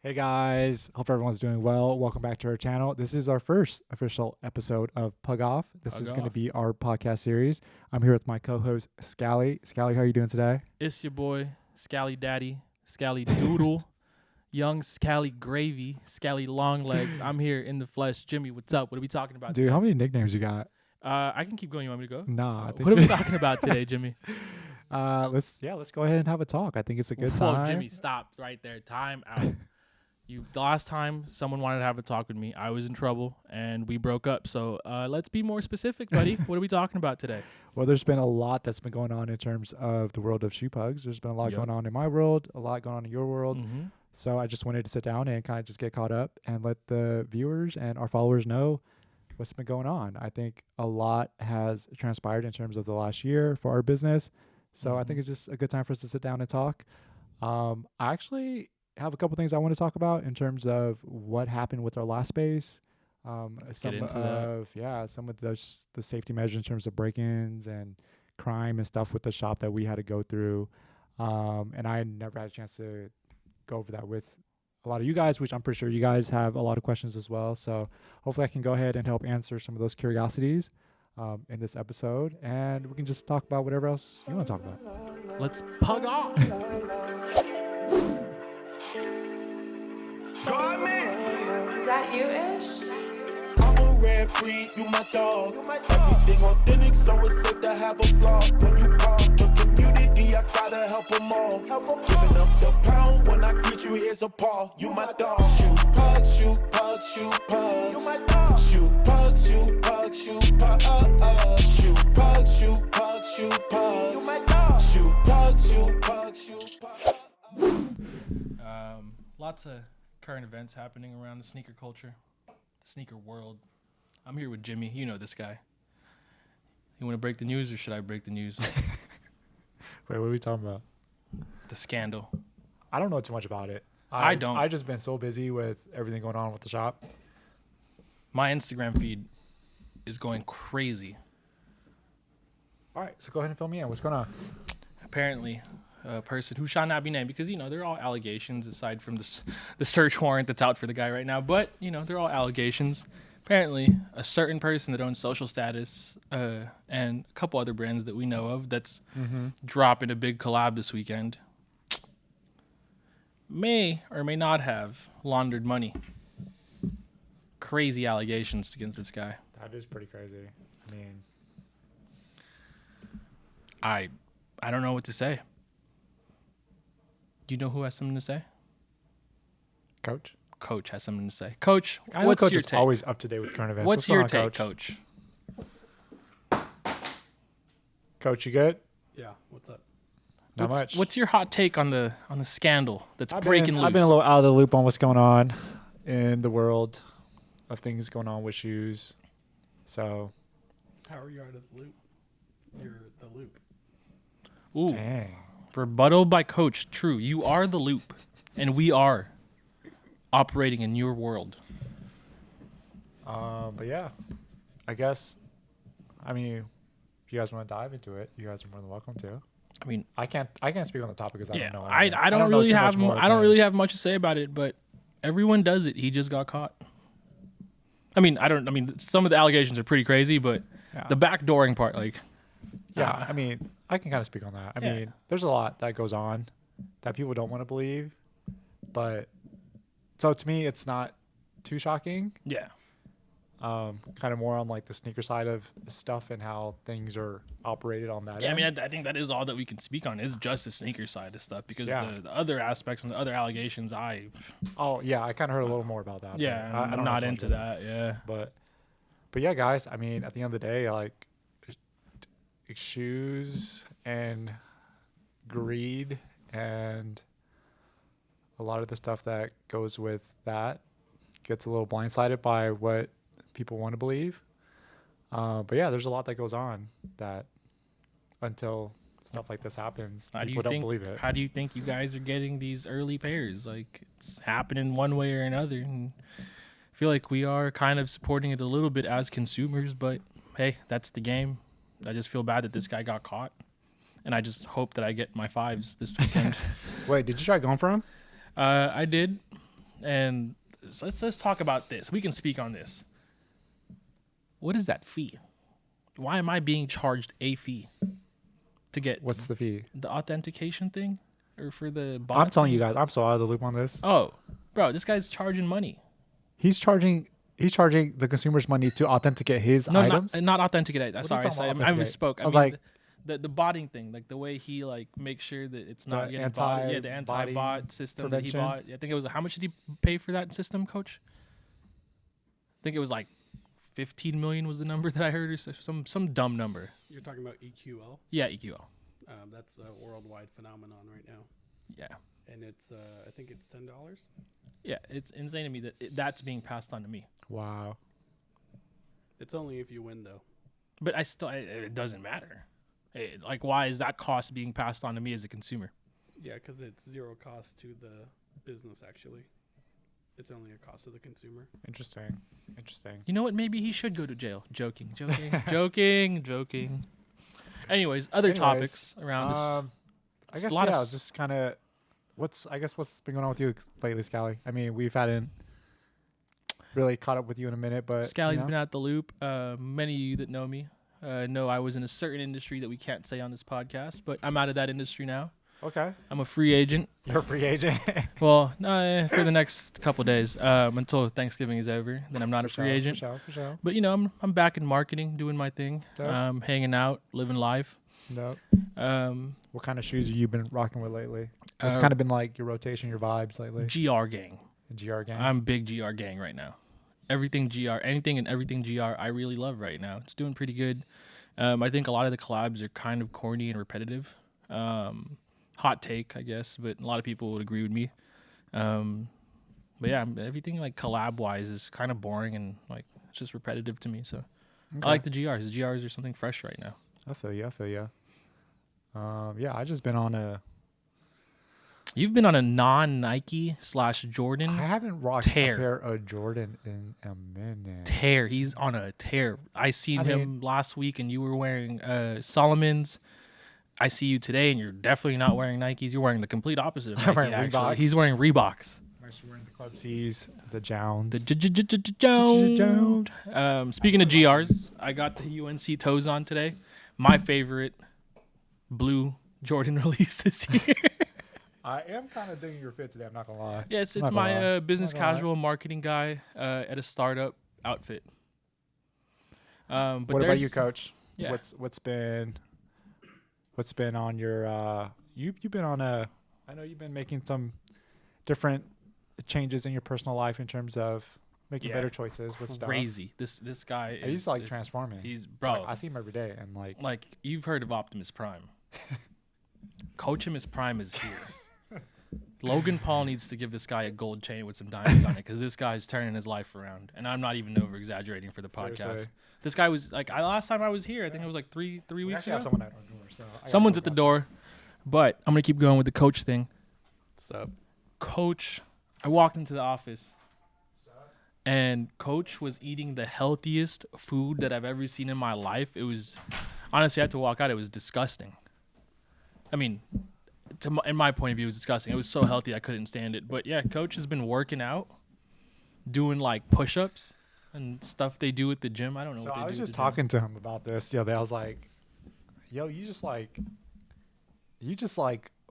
Hey guys, hope everyone's doing well. Welcome back to our channel. This is our first official episode of Pug Off. This is going to be our podcast series. I'm here with my co-host Scali. Scali, how are you doing today? It's your boy, Scally Daddy, Scally Doodle, Young Scally Gravy, Scally Long Legs. I'm here in the flesh. Jimmy, what's up? What are we talking about Dude, today? how many nicknames you got? I can keep going. You want me to go? Nah. I think What are we talking about today, Jimmy? Let's go ahead and have a talk. I think it's a good time. Whoa, Jimmy, stop right there. Time out. The last time someone wanted to have a talk with me, I was in trouble and we broke up. So let's be more specific, buddy. What are we talking about today? Well, there's been a lot that's been going on in terms of the world of Shoepugs. There's been a lot going on in my world, a lot going on in your world. Mm-hmm. So I just wanted to sit down and kind of just get caught up and let the viewers and our followers know what's been going on. I think a lot has transpired in terms of the last year for our business. So I think it's just a good time for us to sit down and talk. I actually have a couple things I want to talk about in terms of what happened with our last space. Some of the safety measures in terms of break-ins and crime and stuff with the shop that we had to go through. And I never had a chance to go over that with a lot of you guys, which I'm pretty sure you guys have a lot of questions as well. So hopefully I can go ahead and help answer some of those curiosities in this episode, and we can just talk about whatever else you want to talk about. Let's pug off. Is that you, Ish? I'm a rare breed, you my dog. Everything authentic, so it's safe to have a flaw. When you call the community, I gotta help them all. Giving up the pound when I greet you, here's a paw. You my dog. Shoe pugs, shoe pugs, shoe pugs. You my dog. Shoe pugs, shoe pugs, shoe pugs. Shoe pugs, shoe pugs, shoe pugs. You my dog. Shoe pugs, shoe pugs, shoe pugs. Lots of current events happening around the sneaker culture, the sneaker world. I'm here with Jimmy. You know this guy. You want to break the news, or should I break the news? Wait, what are we talking about? The scandal. I don't know too much about it. I don't. I've just been so busy with everything going on with the shop. My Instagram feed is going crazy. All right, so go ahead and fill me in. What's going on? Apparently, a person who shall not be named, because, they're all allegations aside from the search warrant that's out for the guy right now. But, they're all allegations. Apparently, a certain person that owns Social Status and a couple other brands that we know of that's dropping a big collab this weekend may or may not have laundered money. Crazy allegations against this guy. That is pretty crazy. I mean, I don't know what to say. Do you know who has something to say? Coach? Coach has something to say. Coach, I know what's Coach your is take? always up to date with current events. What's your going on, take, Coach? Coach, you good? Yeah, what's up? Not much. What's your hot take on the scandal that's breaking loose? I've been a little out of the loop on what's going on in the world of things going on with shoes. So, How are you out of the loop? You're the loop. Ooh, dang. rebuttal by Coach. True, you are the loop, and we are operating in your world. But yeah, I guess, if you guys want to dive into it, you guys are more than welcome to. I mean, I can't speak on the topic because I don't know. I don't really have much to say about it, but everyone does it. He just got caught. Some of the allegations are pretty crazy, but the backdooring part, I can kind of speak on that. I mean, there's a lot that goes on that people don't want to believe, but so to me, it's not too shocking. Yeah. Kind of more on like the sneaker side of stuff and how things are operated on that. Yeah, end. I think that is all that we can speak on is just the sneaker side of stuff, because the other aspects and the other allegations, I kind of heard a little more about that. Yeah, I'm not into that. Yeah, but yeah, guys. I mean, at the end of the day, like shoes and greed and a lot of the stuff that goes with that gets a little blindsided by what people want to believe. But yeah, there's a lot that goes on that until stuff like this happens, people don't believe it. How do you think you guys are getting these early pairs? Like, it's happening one way or another, and I feel like we are kind of supporting it a little bit as consumers, but hey, that's the game. I just feel bad that this guy got caught, and I just hope that I get my 5s this weekend. Wait, did you try going for him? I did. And let's talk about this. We can speak on this. What is that fee? Why am I being charged a fee to get What's the fee? the authentication thing, or for the bot? I'm telling you guys, I'm so out of the loop on this. Oh, bro, this guy's charging money. He's charging the consumers money to authenticate his items. Not authenticate. What are Sorry, you talking I about misspoke. I was like, the botting thing, like the way he like makes sure that it's not The getting bought. Yeah, the anti-bot system that he prevention. bought. I think it was, how much did he pay for that system, Coach? I think it was like 15 million was the number that I heard, or some dumb number. You're talking about EQL. Yeah, EQL. That's a worldwide phenomenon right now, Yeah, and it's I think it's $10. yeah. It's insane to me that that's being passed on to me. wow. It's only if you win though. But it doesn't matter. Like, why is that cost being passed on to me as a consumer? Yeah, because it's zero cost to the business. Actually, it's only a cost to the consumer. Interesting. You know what? Maybe he should go to jail. Joking. Anyways, other topics around this. I It's guess a lot of it's just kind of what's been going on with you lately, Scally? I mean, we've hadn't really caught up with you in a minute, but Scally's been out the loop. Many of you that know me know I was in a certain industry that we can't say on this podcast, but I'm out of that industry now. okay. I'm a free agent. You're a free agent. Well, for the next couple of days until Thanksgiving is over. Then I'm not a free agent. For sure. But I'm back in marketing, doing my thing, Dope. hanging out, living life. No. Um, What kind of shoes have you been rocking with lately? It's Uh, kind of been like your rotation, your vibes lately. GR gang. GR gang. I'm big GR gang right now. Everything GR, anything and everything GR, I really love right now. It's doing pretty good. I think a lot of the collabs are kind of corny and repetitive. Hot take, I guess, but a lot of people would agree with me. But yeah, everything like collab wise is kind of boring and like it's just repetitive to me. So I like the GRs. The GRs are something fresh right now. I feel you. Yeah, I just been on a. You've been on a non-Nike / Jordan I haven't rocked tear. a pair of Jordan in a minute. tear. He's on a tear. I seen him last week and you were wearing Solomon's. I see you today and you're definitely not wearing Nikes. You're wearing the complete opposite of Nike, I'm wearing actually. Reeboks. He's wearing Reeboks. I'm actually wearing the Club C's, the Jones. The Jones. Speaking of GRs, I got the UNC toes on today. My favorite blue Jordan release this year. I am kind of digging your fit today. I'm not gonna lie. Yes, I'm it's not gonna my lie. business Not gonna lie. casual marketing guy at a startup outfit. But What about you, Coach? Yeah. What's been on your you've been on a I know you've been making some different changes in your personal life in terms of making Yeah. better choices with stuff. crazy. This guy is He's like transforming. He's bro. I see him every day and Like you've heard of Optimus Prime. Coachimus Prime is here. Logan Paul needs to give this guy a gold chain with some diamonds on it because this guy's turning his life around. And I'm not even over exaggerating for the podcast. Seriously. This guy was like, last time I was here, I think it was like three we weeks actually ago. have someone at our door, so I gotta Someone's go at the back. door, but I'm gonna keep going with the coach thing. So Coach, I walked into the office, and Coach was eating the healthiest food that I've ever seen in my life. It was, honestly, I had to walk out. It was disgusting. I mean, in my point of view, it was disgusting. It was so healthy, I couldn't stand it. But yeah, Coach has been working out, doing like push-ups and stuff they do at the gym. I don't know So what they I do. was at just the gym. talking to him about this the other day. I was like, "Yo, you just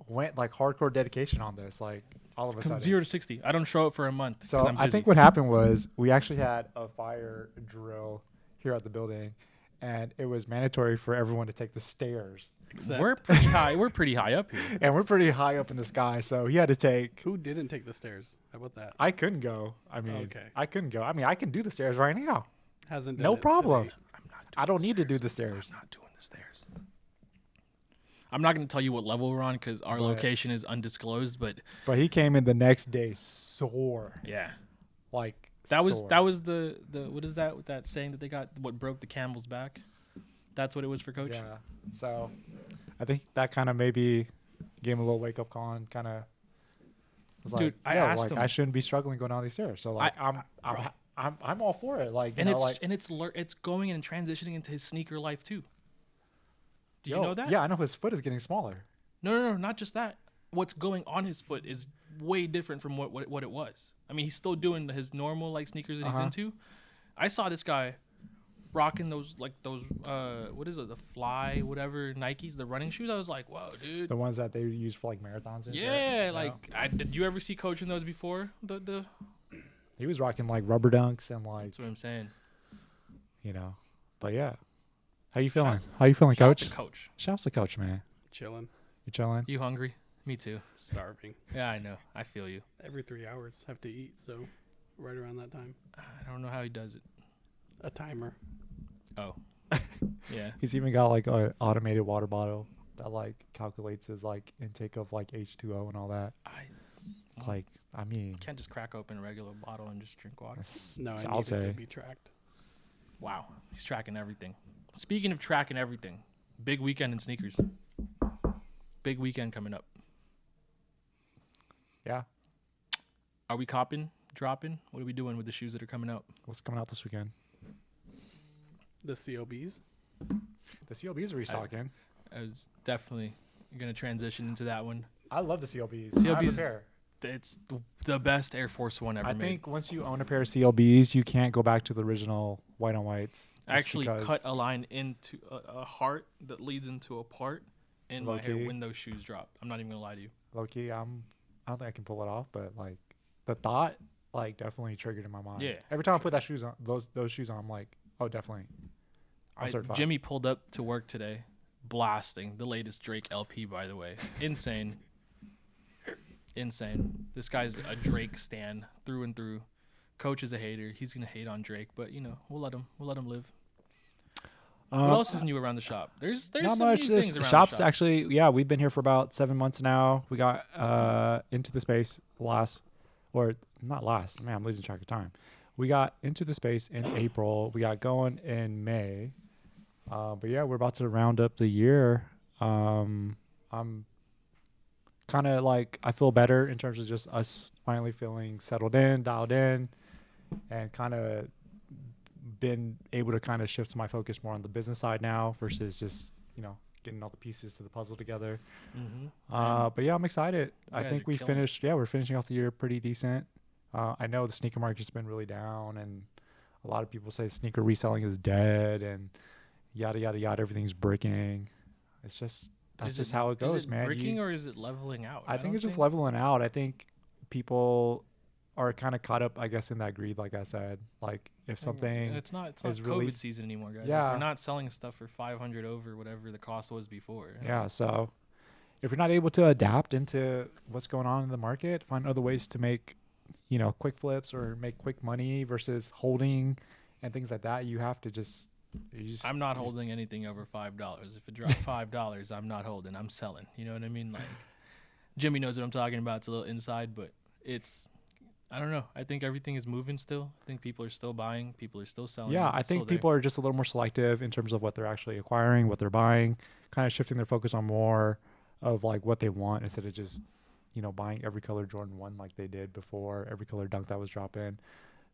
went like hardcore dedication on this, like all of a From sudden." 0 to 60. I don't show up for a month. 'cause So I'm I busy. think what happened was we actually had a fire drill here at the building, and it was mandatory for everyone to take the stairs. we're pretty high. We're pretty high up here. And we're pretty high up in the sky, so he had to take. who didn't take the stairs? How about that? I couldn't go. I mean, Okay. I couldn't go. I mean, I can do the stairs right now. Hasn't done No it problem. today. I'm not doing I don't the need to do stairs. the stairs. I'm not doing the stairs. I'm not going to tell you what level we're on because our But- location is undisclosed. But But he came in the next day sore, yeah, like that was sore. the what is that with that saying that they got? What broke the camel's back? That's what it was for Coach. Yeah. So I think that kind of maybe gave him a little wake up call and kind of was Dude, like, I yo, asked like, him- I shouldn't be struggling going down these stairs. So like I'm all for it. Like, you And know, like, it's going and transitioning into his sneaker life too. Did you yo, know that? Yeah, I know his foot is getting smaller. No, not just that. What's going on his foot is way different from what it was. I mean, he's still doing his normal like sneakers that he's into. I saw this guy rocking those what is it, the Fly whatever Nikes, the running shoes. I was like, whoa, dude. The ones that they use for like marathons and shit. Yeah, like did you ever see Coach in those before? The He was rocking like rubber dunks and like, that's what I'm saying. you know. But yeah. How you feeling? How you feeling, Coach? Shout out to Coach. Shouts to Coach, man. Chilling, You chilling? You hungry? Me too. starving. Yeah, I know. I feel you. Every 3 hours have to eat, so right around that time. I don't know how he does it. A timer. Oh. Yeah. He's even got like a automated water bottle that like calculates his like intake of like H2O and all that. Like, I mean, Can't just crack open a regular bottle and just drink water. No, I I'll need it say. to be tracked. Wow. He's tracking everything. Speaking of tracking everything, big weekend in sneakers. Big weekend coming up. yeah. Are we copping, dropping? What are we doing with the shoes that are coming out? What's coming out this weekend? The COBs. The CLBs are restocking. I was definitely going to transition into that one. I love the CLBs. I have a CLBs pair. It's the best Air Force One ever I made. think once you own a pair of CLBs, you can't go back to the original white on whites. I actually cut a line into a heart that leads into a part in my hair Low-key. when those shoes drop. I'm not even going to lie to you. Low key, I don't think I can pull it off, but like the thought, like definitely triggered in my mind. Yeah, Every time I put that shoes on, those shoes on, I'm like, oh, definitely. I'm certified. Jimmy pulled up to work today, blasting the latest Drake LP, by the way. Insane. Insane. This guy's a Drake stan through and through. Coach is a hater. He's going to hate on Drake, but, you know, we'll let him live. What else is new around the shop? There's Not so much. many things around Shop's the shop. actually, yeah, we've been here for about 7 months now. We got into the space man, I'm losing track of time. We got into the space in April. We got going in May. But yeah, we're about to round up the year. I'm kind of like, I feel better in terms of just us finally feeling settled in, dialed in, and kind of been able to kind of shift my focus more on the business side now versus just, you know, getting all the pieces to the puzzle together. But yeah, I'm excited. I guys think are killing it. we're finishing off the year pretty decent. I know the sneaker market's been really down, and a lot of people say sneaker reselling is dead and yada, yada, yada. Everything's breaking. It's just, that's just how it goes, is it man. breaking or is it leveling out? I think don't it's just leveling out. I think people are kind of caught up, I guess, in that greed, like I said. Like, if something it's not is COVID released- season anymore, guys. Yeah. Like, we're not selling stuff for 500 over whatever the cost was before. Yeah, so if you're not able to adapt into what's going on in the market, find other ways to make, you know, quick flips or make quick money versus holding and things like that, you have to just I'm not holding anything over $5. If it dropped $5, I'm not holding. I'm selling. You know what I mean? Like, Jimmy knows what I'm talking about. It's a little inside, but it's, I don't know. I think everything is moving still. I think people are still buying. People are still selling. Yeah, I It's still think there. people are just a little more selective in terms of what they're actually acquiring, what they're buying, kind of shifting their focus on more of like what they want instead of just, you know, buying every color Jordan 1 like they did before, every color Dunk that was dropping.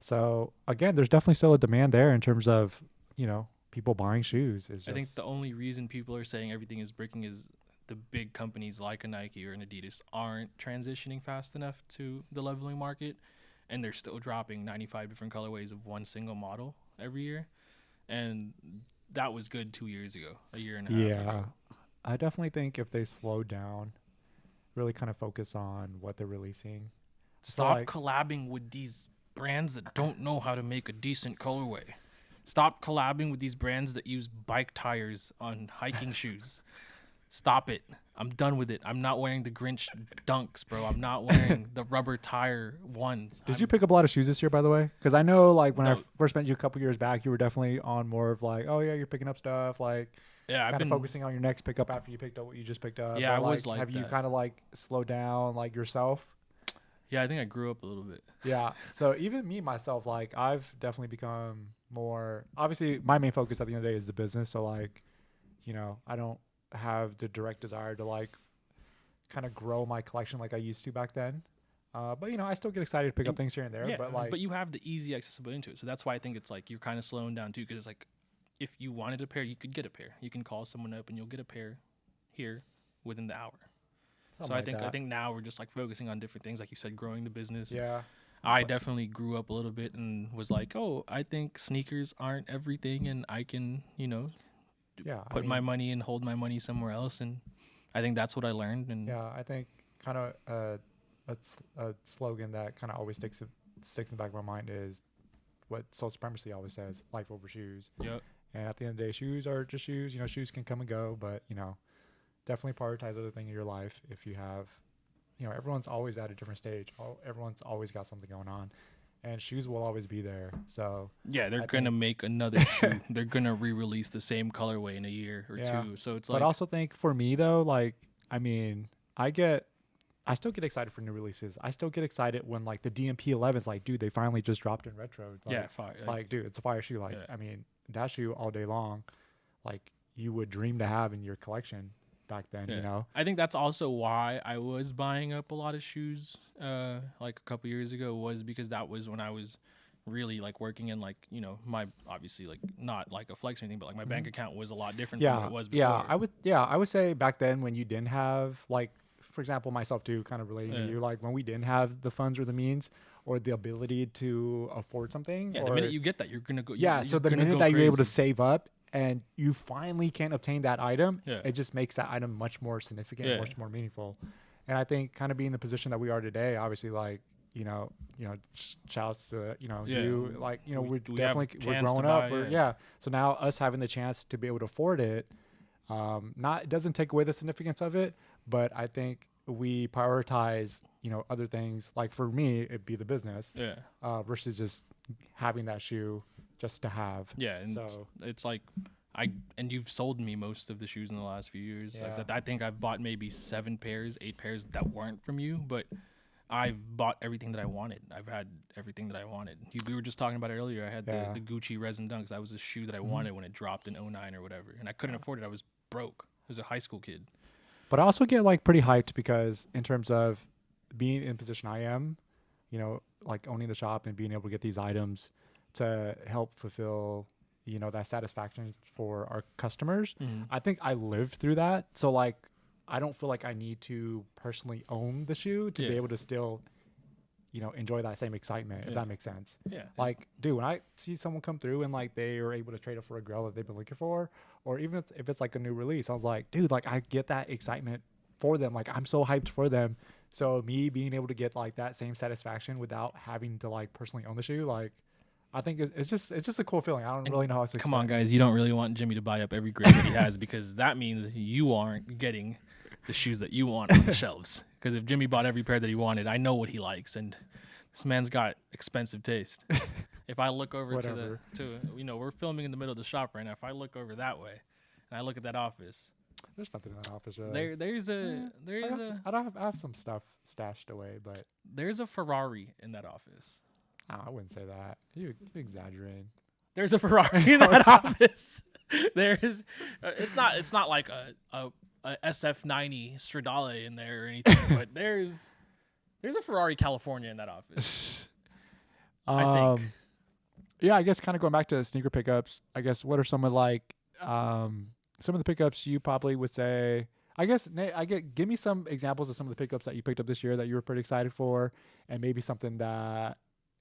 So again, there's definitely still a demand there in terms of, you know, people buying shoes. I think the only reason people are saying everything is breaking is the big companies like a Nike or an Adidas aren't transitioning fast enough to the leveling market, and they're still dropping 95 different colorways of one single model every year. And that was good 2 years ago, a year and a half ago. I definitely think if they slow down, really kind of focus on what they're releasing. Stop like- collabing with these brands that don't know how to make a decent colorway. Stop collabing with these brands that use bike tires on hiking shoes. Stop it. I'm done with it. I'm not wearing the Grinch Dunks, bro. I'm not wearing the rubber tire ones. Did you pick up a lot of shoes this year, by the way? Because I know, like, when I No. first met you a couple years back, you were definitely on more of like, oh yeah, you're picking up stuff, like Yeah, I've kind of been focusing on your next pickup after you picked up what you just picked up. Yeah, But, I was like have you that. kind of like slowed down like yourself? Yeah, I think I grew up a little bit. Yeah. So even me myself, like I've definitely become more. Obviously, my main focus at the end of the day is the business. So like, you know, I don't have the direct desire to like kind of grow my collection like I used to back then. But you know, I still get excited to pick up And- things here and there. Yeah, but like, you have the easy accessibility to it. So that's why I think it's like you're kind of slowing down too, because it's like if you wanted a pair, you could get a pair. You can call someone up and you'll get a pair here within the hour. So I think now we're just like focusing on different things, like you said, growing the business. Yeah. I definitely grew up a little bit and was like, oh, I think sneakers aren't everything, and I can, put my money and hold my money somewhere else. And I think that's what I learned. And yeah, I think kind of a slogan that kind of always sticks in the back of my mind is what Soul Supremacy always says: life over shoes. Yep. And at the end of the day, shoes are just shoes. Shoes can come and go, but definitely prioritize other things in your life. If you have, everyone's always at a different stage. Everyone's always got something going on, and shoes will always be there. So yeah, they're gonna make another shoe. They're gonna re-release the same colorway in a year or two. So it's like. But also think for me though, like I still get excited for new releases. I still get excited when like the DMP 11's like, dude, they finally just dropped in retro. Like, yeah, fire. Like, dude, it's a fire shoe. Like, that shoe all day long, like you would dream to have in your collection back then. I think that's also why I was buying up a lot of shoes like a couple years ago, was because that was when I was really like working in like my, obviously like not like a flex or anything, but like my bank account was a lot different from what it was before. I would say back then when you didn't have, like, for example, myself too, kind of relating to you, like when we didn't have the funds or the means or the ability to afford something. Yeah, the minute you get that, you're gonna go. So the minute that you're able to save up and you finally can obtain that item, it just makes that item much more significant, much more meaningful. And I think kind of being in the position that we are today, obviously, like, shouts to, you, like, we're growing up. So now us having the chance to be able to afford it, it doesn't take away the significance of it, but I think we prioritize, other things. Like for me, it'd be the business, versus just having that shoe just to have. Yeah, and so it's like and you've sold me most of the shoes in the last few years. Yeah. Like I think I've bought maybe 8 pairs that weren't from you, but I've bought everything that I wanted. I've had everything that I wanted. We were just talking about it earlier. I had the Gucci Resin Dunks. That was a shoe that I wanted when it dropped in 2009 or whatever, and I couldn't afford it. I was broke. I was a high school kid. But I also get like pretty hyped because in terms of being in the position I am, like owning the shop and being able to get these items to help fulfill, that satisfaction for our customers. I think I lived through that. So like, I don't feel like I need to personally own the shoe to be able to still, enjoy that same excitement, if that makes sense. Yeah. Like, dude, when I see someone come through and like they are able to trade up for a grail that they've been looking for, or even if it's like a new release, I was like, dude, like I get that excitement for them. Like I'm so hyped for them. So me being able to get like that same satisfaction without having to like personally own the shoe, like I think it's just a cool feeling. I don't really know how to explain. Come on, guys, you don't really want Jimmy to buy up every grade that he has, because that means you aren't getting the shoes that you want on the shelves. Because if Jimmy bought every pair that he wanted, I know what he likes, and this man's got expensive taste. If I look over we're filming in the middle of the shop right now. If I look over that way and I look at that office, there's nothing in that office. I have some stuff stashed away, but there's a Ferrari in that office. Oh, I wouldn't say that. You're exaggerating. There's a Ferrari in that office. There is. It's not like a SF90 Stradale in there or anything, but there's a Ferrari California in that office. I think. Yeah, I guess kind of going back to sneaker pickups. I guess what are some of the pickups you probably would say? I guess give me some examples of some of the pickups that you picked up this year that you were pretty excited for, and maybe something that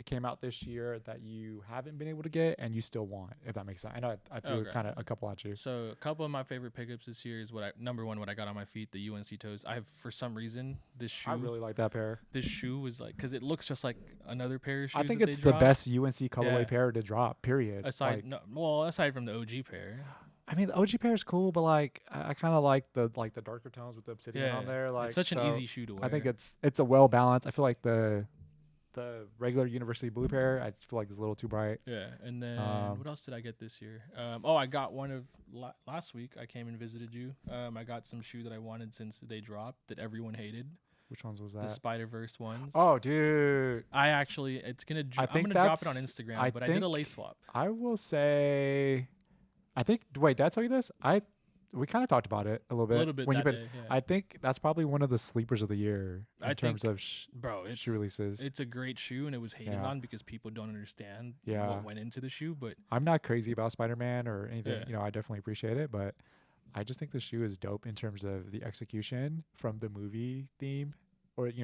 came out this year that you haven't been able to get and you still want, if that makes sense. I know I threw kind of a couple at you. So a couple of my favorite pickups this year is number one, what I got on my feet, the UNC toes. I have, for some reason, this shoe. I really like that pair. This shoe was like, because it looks just like another pair of shoes. I think it's the best UNC colorway pair to drop, period. Aside from the OG pair. I mean, the OG pair is cool, but like I kind of like the darker tones with the obsidian on there. Like, it's such an easy shoe to wear. I think it's a well balanced. I feel like the regular University blue pair, I feel like it's a little too bright. Yeah, and then what else did I get this year? I got one of last week. I came and visited you. I got some shoe that I wanted since they dropped that everyone hated. Which ones was that? The Spider-Verse ones. Oh, dude! I'm gonna drop it on Instagram. I did a lace swap. I will say, wait, did I tell you this? We kind of talked about it a little bit. When day, I think that's probably one of the sleepers of the year in terms of shoe releases. It's a great shoe, and it was hated on because people don't understand what went into the shoe. But I'm not crazy about Spider-Man or anything. I definitely appreciate it, but I just think the shoe is dope in terms of the execution from the movie theme, or the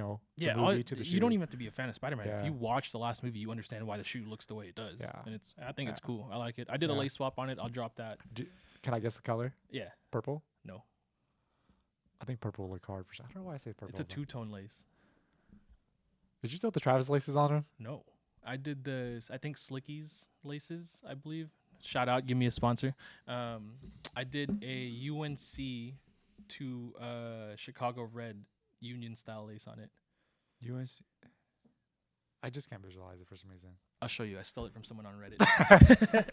movie to the shoe. You don't even have to be a fan of Spider-Man. If Yeah. you watch the last movie, you understand why the shoe looks the way it does. Yeah. And I think it's Yeah. cool. I like it. I did a Yeah. lace swap on it. I'll drop that. Can I guess the color? Yeah. Purple. No. I think purple will look hard for. I don't know why I say purple. It's a but- two-tone lace. Did you throw the Travis laces on him? No. I did I think Slicky's laces, I believe. Shout out, give me a sponsor. I did a UNC to Chicago Red Union style lace on it. UNC. I just can't visualize it for some reason. I'll show you. I stole it from someone on Reddit.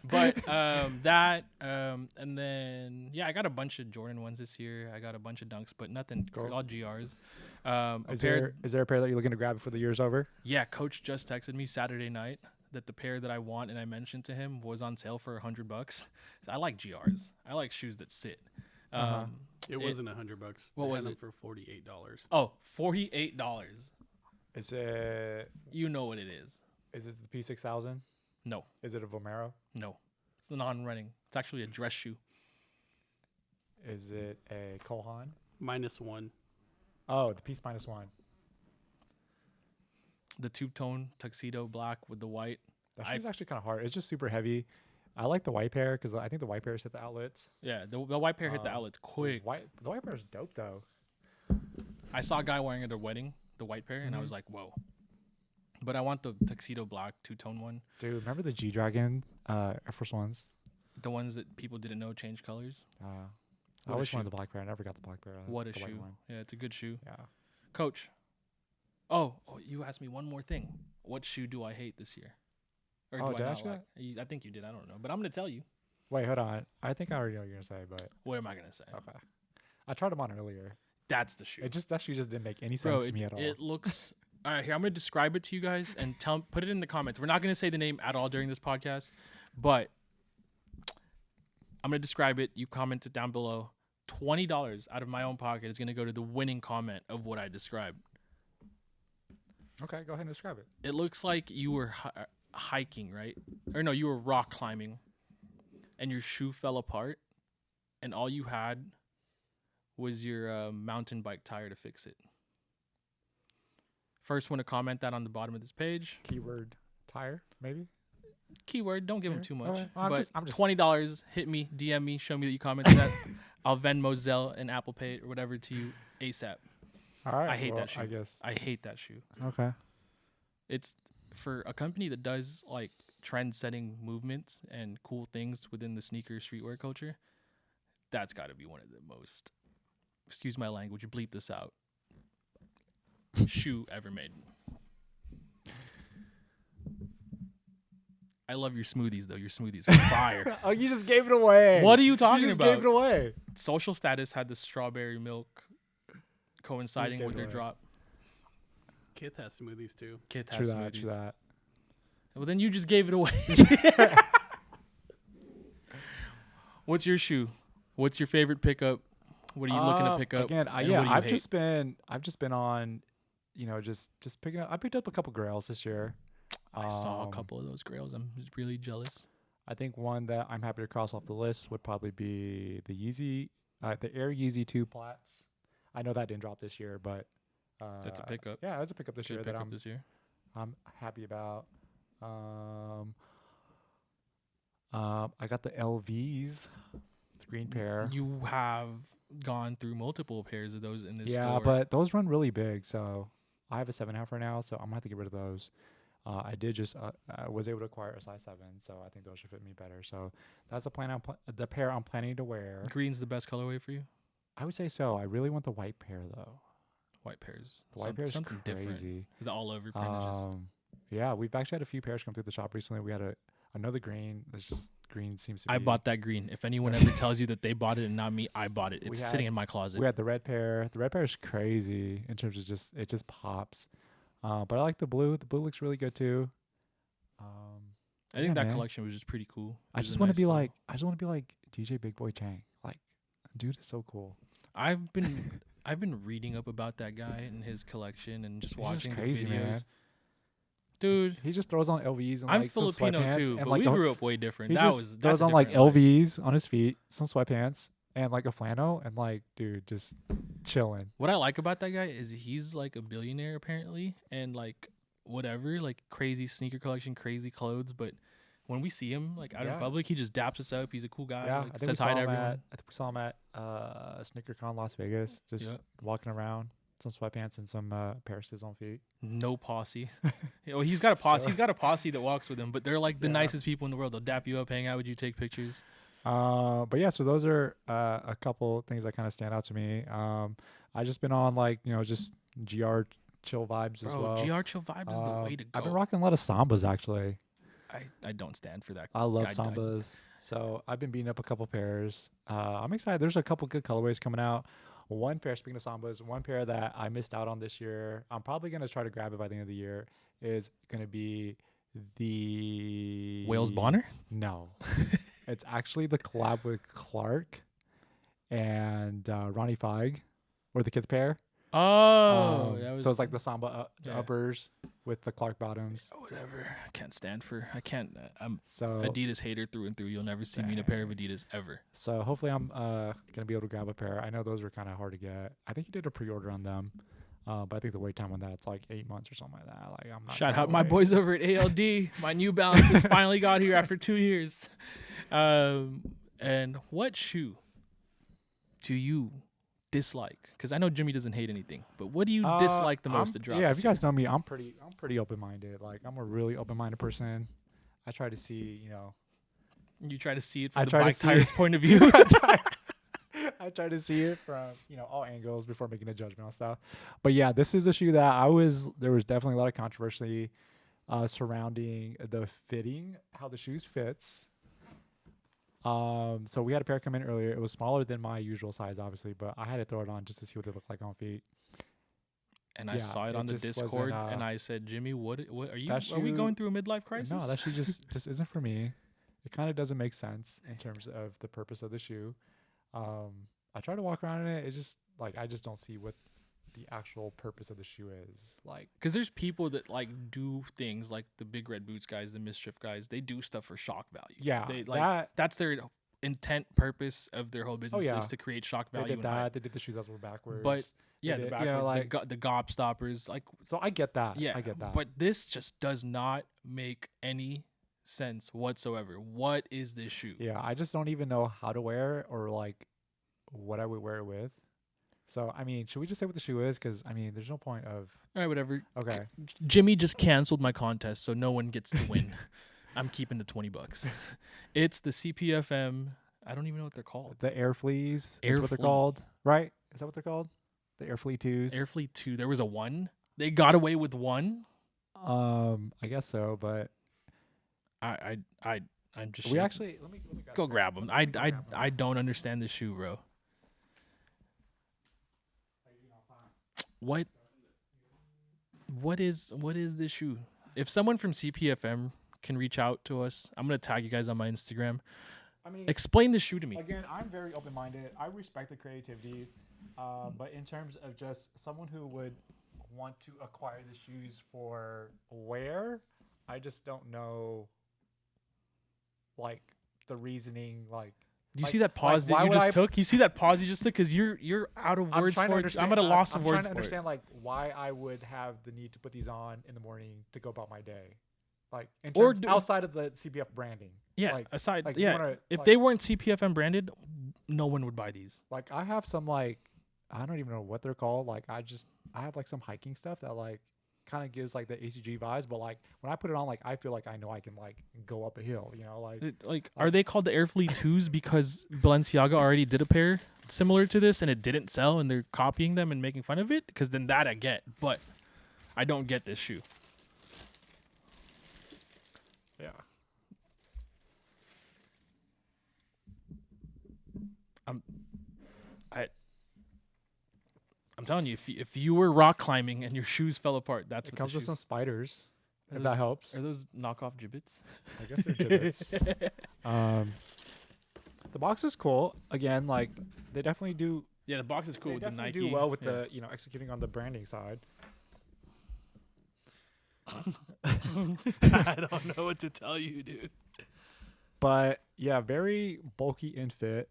But and then I got a bunch of Jordan ones this year. I got a bunch of Dunks, but nothing. Cool. All GRs. Is there a pair that you're looking to grab before the year's over? Yeah, Coach just texted me Saturday night that the pair that I want and I mentioned to him was on sale for $100. So I like GRs. I like shoes that sit. It wasn't $100. What They was had it? them for $48. Oh, $48. Is it You know what it is. the P6000? No, Is it a Vomero? no. It's non-running. It's actually a dress shoe. Is it a Kohan? -1. Oh, the Peace -1. The two-tone tuxedo black with the white. That shoe's actually kind of hard. It's just super heavy. I like the white pair because I think the white pairs hit the outlets. Yeah, the white pair hit the outlets quick. The white pair is dope though. I saw a guy wearing it at a wedding, the white pair, and I was like, whoa. But I want the tuxedo black two-tone one. Dude, remember the G-Dragon Air Force Ones? The ones that people didn't know change colors. I What a always wanted shoe. the black pair. I never got the black pair. What a the white shoe. one. Yeah, it's a good shoe. Yeah. Coach. Oh, you asked me one more thing. What shoe do I hate this year? Or Oh, do did I I ask not you like? I think you did. I don't know. But I'm going to tell you. Wait, hold on. I think I already know what you're gonna say, but What am I going to say? okay. I tried them on earlier. That's the shoe. That shoe just didn't make any Bro, sense to me at all. it looks... All right, here, I'm going to describe it to you guys and put it in the comments. We're not going to say the name at all during this podcast, but I'm going to describe it. You comment it down below. $20 out of my own pocket is going to go to the winning comment of what I described. Okay, go ahead and describe it. It looks like you were hiking, right? Or no, you were rock climbing, and your shoe fell apart, and all you had was your mountain bike tire to fix it. First one to comment that on the bottom of this page. Keyword tire, maybe. Keyword, don't give them too much. Okay. Well, But I'm just $20, hit me, DM me, show me that you commented that. I'll Venmo, Zelle, and Apple Pay or whatever to you ASAP. all right. I hate well, that shoe. I guess. I hate that shoe. Okay. It's for a company that does like trend-setting movements and cool things within the sneaker streetwear culture. That's got to be one of the most, excuse my language, bleep this out, shoe ever made. I love your smoothies though. Your smoothies are fire. Oh, you just gave it away. What are you talking You just about? gave it away. Social Status had the strawberry milk coinciding gave with it their away. drop. Kith has smoothies too. Kith True has that. smoothies. True that. Well, then you just gave it away. What's your shoe? What's your favorite pickup? What are you looking to pick up? Again, and what do you I've hate? just been on, just picking up. I picked up a couple grails this year. I saw a couple of those grails. I'm just really jealous. I think one that I'm happy to cross off the list would probably be the Yeezy, the Air Yeezy 2 Plats. I know that didn't drop this year, but That's a pickup. Yeah, it's a pickup this Good year that pickup this year. I'm happy about. I got the LVs, the green pair. You have gone through multiple pairs of those in this Yeah, store. but those run really big, so I have a 7.5 right now, so I'm gonna have to get rid of those. I did just was able to acquire a size 7, so I think those should fit me better. So that's the pair I'm planning to wear. Green's the best colorway for you. I would say so. I really want the white pair though. White pairs. The white pair is something different. crazy. The all over print is just Yeah, we've actually had a few pairs come through the shop recently. We had another green. It's just green seems to be. I bought that green. If anyone ever tells you that they bought it and not me, I bought it. We It's had- sitting in my closet. We had the red pair. The red pair is crazy in terms of it just pops. But I like the blue. The blue looks really good too. I think yeah, that man. collection was just pretty cool. I It was just a want to nice be little- like DJ Big Boy Chang. Like, dude is so cool. I've been reading up about that guy and his collection and just He's just watching crazy, the videos. man. Dude, He just throws on LVs and I'm like just Filipino sweatpants too, and but like we the- grew up way different. He That just was throws that's a on like different life. LVs on his feet, some sweatpants, and like a flannel and like, dude, just chilling. What I like about that guy is he's like a billionaire apparently, and like whatever, like crazy sneaker collection, crazy clothes. But when we see him like out in public, he just daps us up. He's a cool guy. Yeah, like, I think says hi to everyone. I think we saw him at SneakerCon Las Vegas, just walking around, some sweatpants and some Paris's on feet. No posse. Well, he's got a posse. He's got a posse that walks with him, but they're like the nicest people in the world. They'll dap you up, hang out with you, take pictures. But yeah, so those are a couple things that kind of stand out to me. I just been on like, just GR chill vibes as well. GR chill vibes is the way to go. I've been rocking a lot of Sambas actually. I don't stand for that. I love Sambas. So I've been beating up a couple pairs. I'm excited. There's a couple good colorways coming out. One pair, speaking of Sambas, one pair that I missed out on this year, I'm probably going to try to grab it by the end of the year, is going to be the... Wales Bonner? No. It's actually the collab with Clark and Ronnie Feig, or the Kith pair. Oh, so it's like the Samba uppers with the Clark bottoms. Whatever. I can't stand for. I can't. I'm so Adidas hater through and through. You'll never see me in a pair of Adidas ever. So hopefully I'm gonna be able to grab a pair. I know those were kind of hard to get. I think you did a pre-order on them, but I think the wait time on that's like 8 months or something like that. Like I'm not. Shout out my boys over at ALD. My New Balances finally got here after 2 years. And what shoe do you dislike? Because I know Jimmy doesn't hate anything, but what do you dislike the most to drop? Yeah, if you guys know me, I'm pretty open-minded. Like I'm a really open-minded person. I try to see, You try to see it from the bike tires point of view. I try to see it from all angles before making a judgment on stuff. But yeah, this is a shoe that there was definitely a lot of controversy surrounding the fitting, how the shoes fits. So we had a pair come in earlier. It was smaller than my usual size, obviously, but I had to throw it on just to see what they look like on feet. And I saw it on the Discord, and I said, Jimmy, what are you? Are we going through a midlife crisis? No, that shoe just isn't for me. It kind of doesn't make sense in terms of the purpose of the shoe. I try to walk around in it. It's just like I just don't see what the actual purpose of the shoe is. Like, because there's people that like do things like the Big Red Boots guys, the Mischief guys. They do stuff for shock value. Yeah, they that's their intent purpose of their whole business is to create shock value. They did that. They did the shoes that were backwards. But yeah, the backwards, the gop stoppers. Like, so I get that. Yeah, I get that. But this just does not make any sense whatsoever. What is this shoe? Yeah, I just don't even know how to wear it or like what I would wear it with. So, I mean, should we just say what the shoe is? Because, I mean, there's no point of... All right, whatever. Okay. Jimmy just canceled my contest, so no one gets to win. I'm keeping the $20. It's the CPFM. I don't even know what they're called. The Air Fleas. That's what they're called, right? Is that what they're called? The Air Flea 2s? Air Flea 2. There was a 1. They got away with 1? I guess so, but... I'm just... We actually... Let me go grab them. I don't understand this shoe, bro. What is this shoe? If someone from CPFM can reach out to us, I'm gonna tag you guys on my Instagram. I mean, explain the shoe to me. Again, I'm very open-minded. I respect the creativity, but in terms of just someone who would want to acquire the shoes for wear, I just don't know, like the reasoning, like. Do you see that pause that you just took? You see that pause you just took? Because you're out of words for it. I'm at a loss of words for it. I'm trying to understand like why I would have the need to put these on in the morning to go about my day, like in terms, outside of the CPF branding. Yeah, like, aside. Like yeah, if they weren't CPFM branded, no one would buy these. Like I have some like I don't even know what they're called. Like I have like some hiking stuff that like kind of gives like the ACG vibes, but like when I put it on, like I feel like I know I can like go up a hill, like are they called the Air Flea 2s because Balenciaga already did a pair similar to this and it didn't sell and they're copying them and making fun of it? Because then that I get, but I don't get this shoe. Yeah. I'm telling you, if you were rock climbing and your shoes fell apart, that's it what comes with some spiders. If that helps. Are those knockoff gibbets? I guess they're gibbets. The box is cool. Again, like they definitely do. Yeah, the box is cool with the Nike. They do well with the executing on the branding side. I don't know what to tell you, dude. But yeah, very bulky in fit.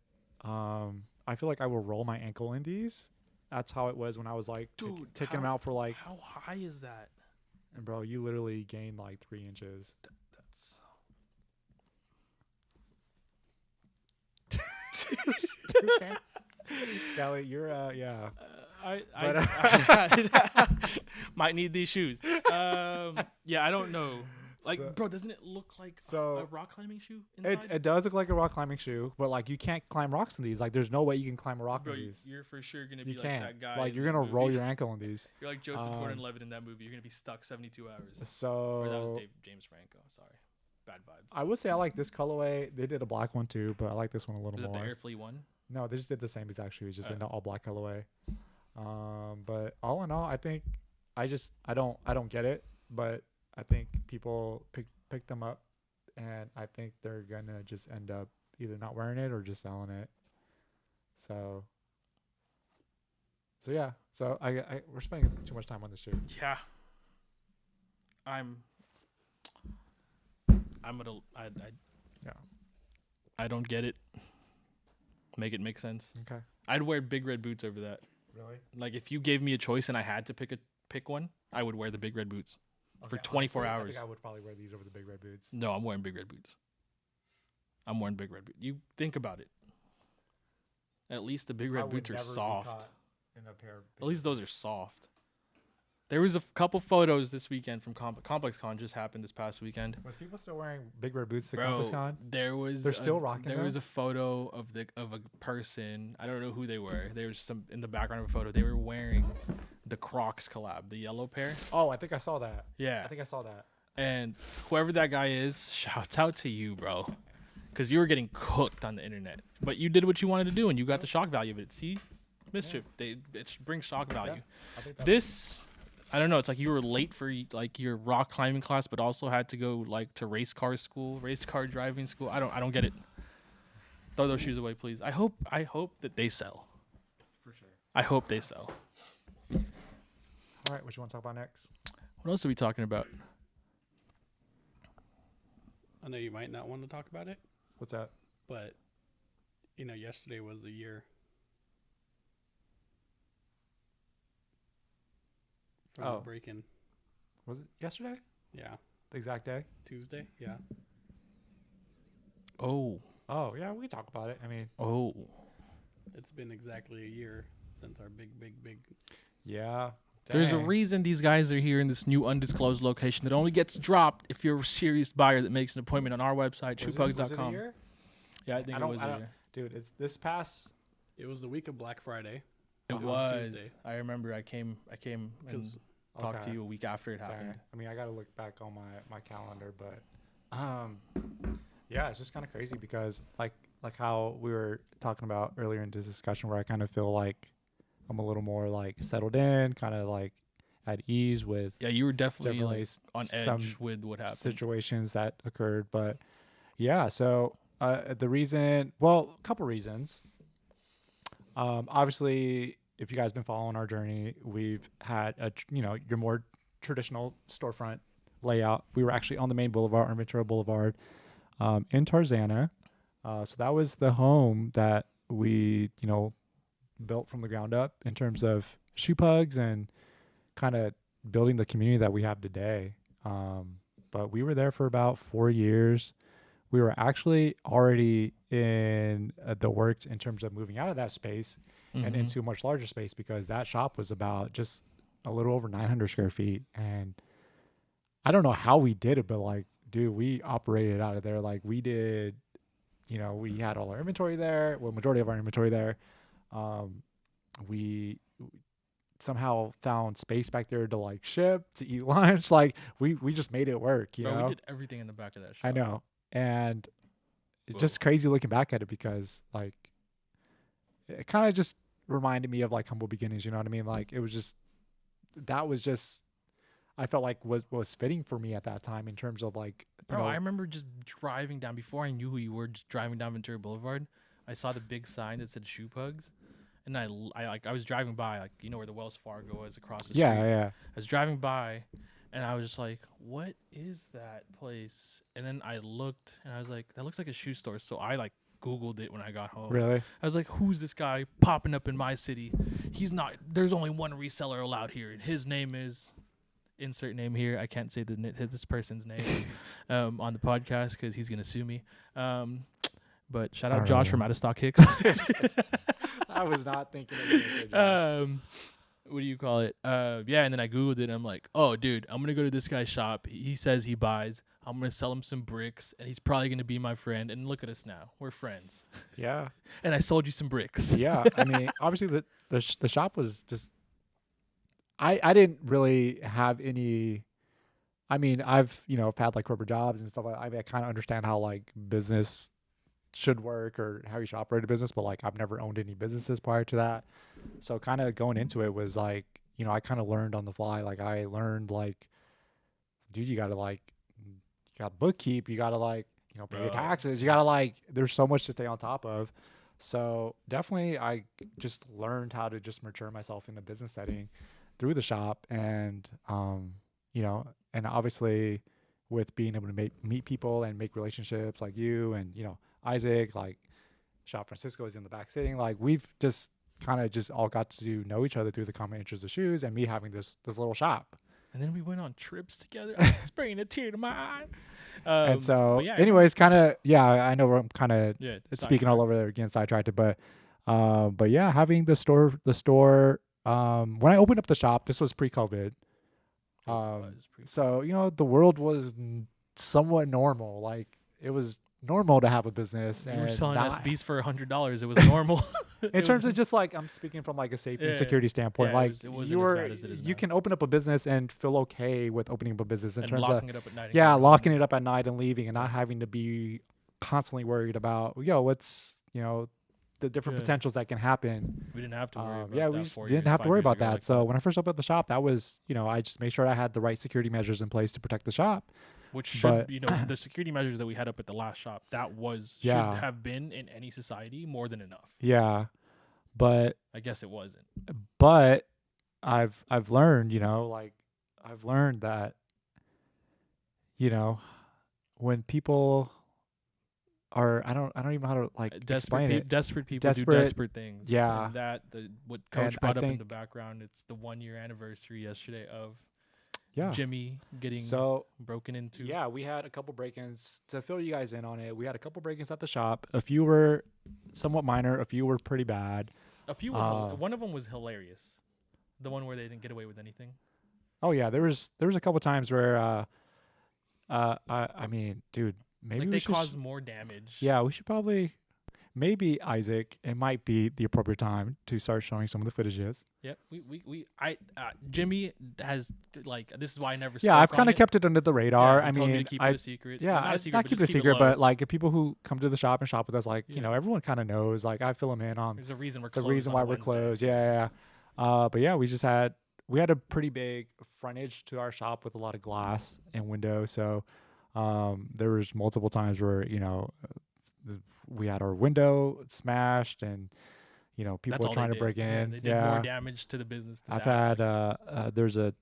I feel like I will roll my ankle in these. That's how it was when I was like taking them out for like. How high is that? And bro, you literally gained like 3 inches. That's. Okay. Scally, you're yeah. I might need these shoes. Yeah, I don't know. Like, So- bro, doesn't it look like so a rock climbing shoe inside? it does look like a rock climbing shoe, but like you can't climb rocks in these. Like there's no way you can climb a rock Bro, in these. you're for sure gonna be You like can't. that guy. Like in you're the gonna roll movie. your ankle in these. You're like Joseph Gordon-Levitt in that movie. You're gonna be stuck 72 hours. So Or that was James Franco. Sorry, bad vibes. I would say I like this colorway. They did a black one too, but I like this one a little Was it the more. Air Flea one? No, they just did the same exact shoes, just in the all black colorway. But all in all, I think I don't get it, but I think people pick them up, and I think they're gonna just end up either not wearing it or just selling it. So yeah. So I we're spending too much time on this shoe. Yeah. I'm gonna Yeah. I don't get it. Make it make sense. Okay. I'd wear big red boots over that. Really? Like if you gave me a choice and I had to pick one, I would wear the big red boots. For 24 honestly, I hours. think I would probably wear these over the big red boots. No, I'm wearing big red boots. I'm wearing big red boots. You think about it. At least the big red boots are soft. In a pair of At least those are soft. There was a couple photos this weekend from Complex Con just happened this past weekend. Was people still wearing big red boots to Bro, Compass Con? there was They're still rocking There them? was a photo of a person. I don't know who they were. There was some in the background of a photo. They were wearing the Crocs collab, the yellow pair. Oh, I think I saw that. Yeah. I think I saw that. And whoever that guy is, shouts out to you, bro. Because you were getting cooked on the internet. But you did what you wanted to do, and you got the shock value of it. See? Mischief. It brings shock value. I think that This, I don't know. It's like you were late for like your rock climbing class, but also had to go like to race car driving school. I don't get it. Throw those shoes away, please. I hope that they sell. for sure. I hope they sell. All right, what you want to talk about next? What else are we talking about? I know you might not want to talk about it, What's that? but yesterday was the year from the Oh. break-in. Was it yesterday? Yeah, The exact day? Tuesday. Yeah, Oh, Oh, yeah, we can talk about it. I mean, it's been exactly a year since our big. yeah. there's a Dang. reason these guys are here in this new undisclosed location that only gets dropped if you're a serious buyer that makes an appointment on our website, Was it a Shoepugs.com. year? Yeah, I think I it don't- was I a don't- year. Dude, it's this past. It was the week of Black Friday. It was was. Tuesday. I remember I came and 'Cause- talked Okay. to you a week after it Dang. happened. I mean, I got to look back on my calendar, but yeah, it's just kind of crazy because like how we were talking about earlier in this discussion, where I kind of feel like I'm a little more like settled in, kind of like at ease with Yeah, you were definitely definitely like, on edge some with what happened. situations that occurred. But yeah, so the reason, well, a couple reasons. Obviously, if you guys been following our journey, we've had your more traditional storefront layout. We were actually on the main boulevard, Ventura Boulevard, in Tarzana. So that was the home that we built from the ground up in terms of Shoepugs and kind of building the community that we have today. But we were there for about 4 years. We were actually already in the works in terms of moving out of that space and into a much larger space, because that shop was about just a little over 900 square feet. And I don't know how we did it, but like, dude, we operated out of there. Like we did, we had all our inventory there. Well, majority of our inventory there. We somehow found space back there to like ship, to eat lunch. Like we just made it work, you Bro, know? we did everything in the back of that shop. I know. And it's Whoa. just crazy looking back at it, because like it kind of just reminded me of like humble beginnings, you know what I mean? Like it was just, that was just, I felt like was fitting for me at that time in terms of like, Bro, I remember just driving down before I knew who you were. Just driving down Ventura Boulevard, I saw the big sign that said Shoepugs, and I was driving by, like where the Wells Fargo is across the street. yeah. I was driving by, and I was just like, "What is that place?" And then I looked, and I was like, "That looks like a shoe store." So I like Googled it when I got home. Really? I was like, who's this guy popping up in my city? He's not. There's only one reseller allowed here, and his name is. Insert name here. I can't say this person's name on the podcast because he's gonna sue me. But shout out Josh from Out of Stock Hicks. I was not thinking of it. What do you call it? Yeah, and then I Googled it and I'm like, oh dude, I'm gonna go to this guy's shop. He says he buys. I'm gonna sell him some bricks and he's probably gonna be my friend. And look at us now. We're friends. Yeah. And I sold you some bricks. Yeah. I mean, obviously the shop was just I didn't really have any. I mean, I've had like corporate jobs and stuff like that. I mean, I kind of understand how like business should work or how you should operate a business, but like I've never owned any businesses prior to that. So kind of going into it was like, I kind of learned on the fly. Like I learned like, dude, you got to bookkeep, you got to like, pay your taxes. You got to like, there's so much to stay on top of. So definitely I just learned how to just mature myself in a business setting through the shop. And, and obviously with being able to meet people and make relationships like you and, Isaac, like Shop Francisco is in the back sitting. Like we've just kind of just all got to know each other through the common interest of shoes and me having this little shop. And then we went on trips together. It's bringing a tear to my eye. And so, anyways, kind of, I know I'm kind of speaking all over there again, sidetracked, but yeah, having the store, when I opened up the shop, this was pre-COVID. So, the world was somewhat normal. Like it was normal to have a business. You were selling SBs for $100. It was normal. In terms of just like, I'm speaking from like a safety and security standpoint. Like it wasn't as bad as it is now. You can open up a business and feel okay with opening up a business in terms of locking it up at night. Locking it up at night and leaving and not having to be constantly worried about, what's, the different potentials that can happen. We didn't have to worry about that. We just didn't have to worry about that. So when I first opened up the shop, that was, I just made sure I had the right security measures in place to protect the shop. Which should, the security measures that we had up at the last shop, that should have been in any society more than enough. Yeah. But I guess it wasn't. But I've learned, I've learned that, when people are, I don't even know how to like explain it. Desperate people do desperate things. Yeah. And what Coach brought up in the background, it's the 1 year anniversary yesterday of Jimmy getting broken into. Yeah, we had a couple break-ins. To fill you guys in on it, we had a couple break-ins at the shop. A few were somewhat minor. A few were pretty bad. A few were one of them was hilarious. The one where they didn't get away with anything. Oh yeah, there was a couple times where I mean, dude, maybe like they caused more damage. Yeah, we should probably maybe Isaac, it might be the appropriate time to start showing some of the footages. Yep. Jimmy has like, this is why I never. Yeah, I've kind of kept it under the radar. I mean, keep it a secret. Yeah, not keep it a secret, but like if people who come to the shop and shop with us, like everyone kind of knows. Like I fill them in on. There's a reason we're closed. The reason why we're closed. Yeah. But yeah, we had a pretty big frontage to our shop with a lot of glass and window. So there was multiple times where we had our window smashed and people were trying to break in. They did more damage to the business than I've had there's a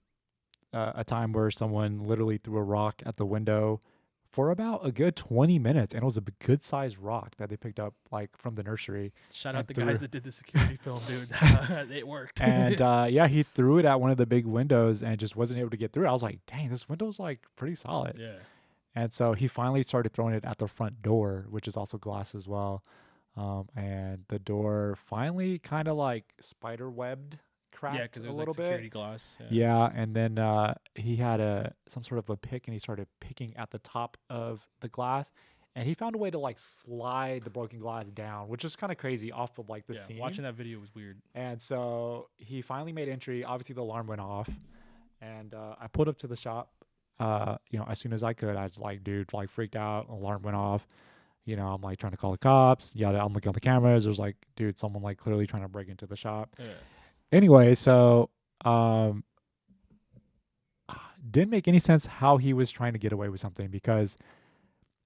time where someone literally threw a rock at the window for about a good 20 minutes, and it was a good sized rock that they picked up like from the nursery. Shout out the guys that did the security film, dude. It worked. And he threw it at one of the big windows and just wasn't able to get through. I was like, dang, this window's like pretty solid. Yeah. And so he finally started throwing it at the front door, which is also glass as well. And the door finally kind of like spider webbed, cracked because it was a little like security bit. Glass. Yeah, and then he had some sort of a pick, and he started picking at the top of the glass, and he found a way to like slide the broken glass down, which is kind of crazy off of like the scene. Watching that video was weird. And so he finally made entry. Obviously, the alarm went off, and I pulled up to the shop. As soon as I could, I was like, dude, like freaked out. Alarm went off. I'm like trying to call the cops. Yeah, I'm looking at the cameras. There's like, dude, someone like clearly trying to break into the shop. Yeah. Anyway, so didn't make any sense how he was trying to get away with something because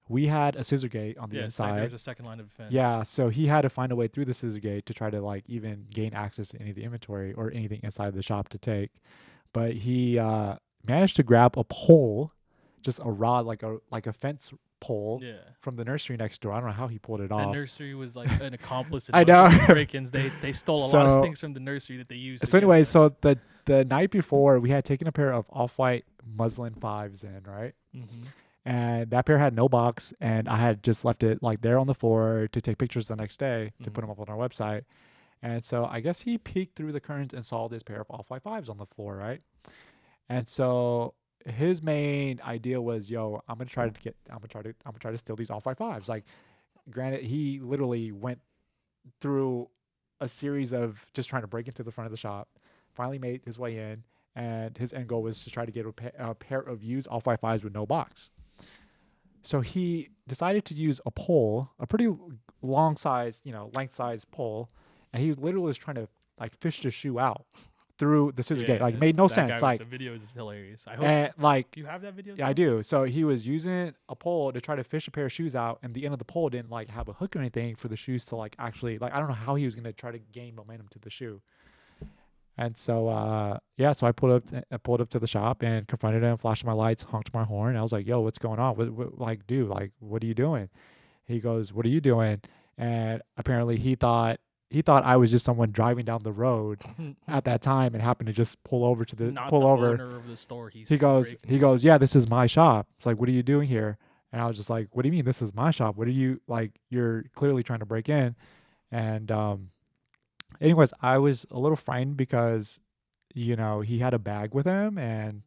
we had a scissor gate on the inside. There's a second line of defense. Yeah, so he had to find a way through the scissor gate to try to like even gain access to any of the inventory or anything inside the shop to take. But he managed to grab a pole, just a rod, like a fence pole Yeah. from the nursery next door. I don't know how he pulled it The off. nursery was like an accomplice in I most of know. these break-ins. They stole a lot of So- things from the nursery that they used. So anyway, against so us. the night before, we had taken a pair of off-white muslin 5s in, right? Mhm. And that pair had no box, and I had just left it like there on the floor to take pictures the next day to put them up on our website. And so I guess he peeked through the curtains and saw this pair of off-white 5s on the floor, right? And so his main idea was, yo, I'm gonna try to steal these off-white 5s. Like, granted, he literally went through a series of just trying to break into the front of the shop, finally made his way in, and his end goal was to try to get a pair of used off-white 5s with no box. So he decided to use a pole, a pretty long size, length size pole, and he literally was trying to like fish the shoe out through the scissor gate. Like, made no that sense. guy with Like, the video is hilarious. I hope and like, you have that video. yeah, I do. So he was using a pole to try to fish a pair of shoes out, and the end of the pole didn't like have a hook or anything for the shoes to like actually like, I don't know how he was gonna try to gain momentum to the shoe. And so so I pulled up to the shop and confronted him, flashed my lights, honked my horn. I was like, yo, what's going on? What like, dude, like, what are you doing? He goes, what are you doing? And apparently he thought I was just someone driving down the road at that time and happened to just pull over to the Not pull the over. owner of the store. He goes, yeah, this is my shop. It's like, what are you doing here? And I was just like, what do you mean this is my shop? What are you like? You're clearly trying to break in. And anyways, I was a little frightened because he had a bag with him, and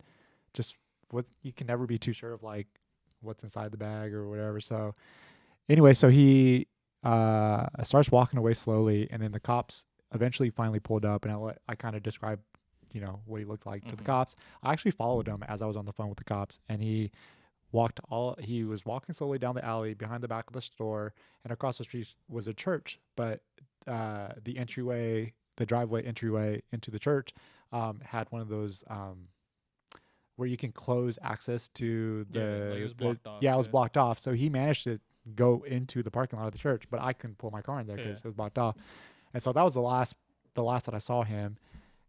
just what you can never be too sure of like what's inside the bag or whatever. So anyway, so he starts walking away slowly, and then the cops eventually finally pulled up, and I kind of described what he looked like to the cops. I actually followed him as I was on the phone with the cops, and he was walking slowly down the alley behind the back of the store, and across the street was a church, but the driveway entryway into the church had one of those where you can close access to it was blocked off. it was blocked off. So he managed to go into the parking lot of the church, but I couldn't pull my car in there because it was blocked off. And so that was the last that I saw him.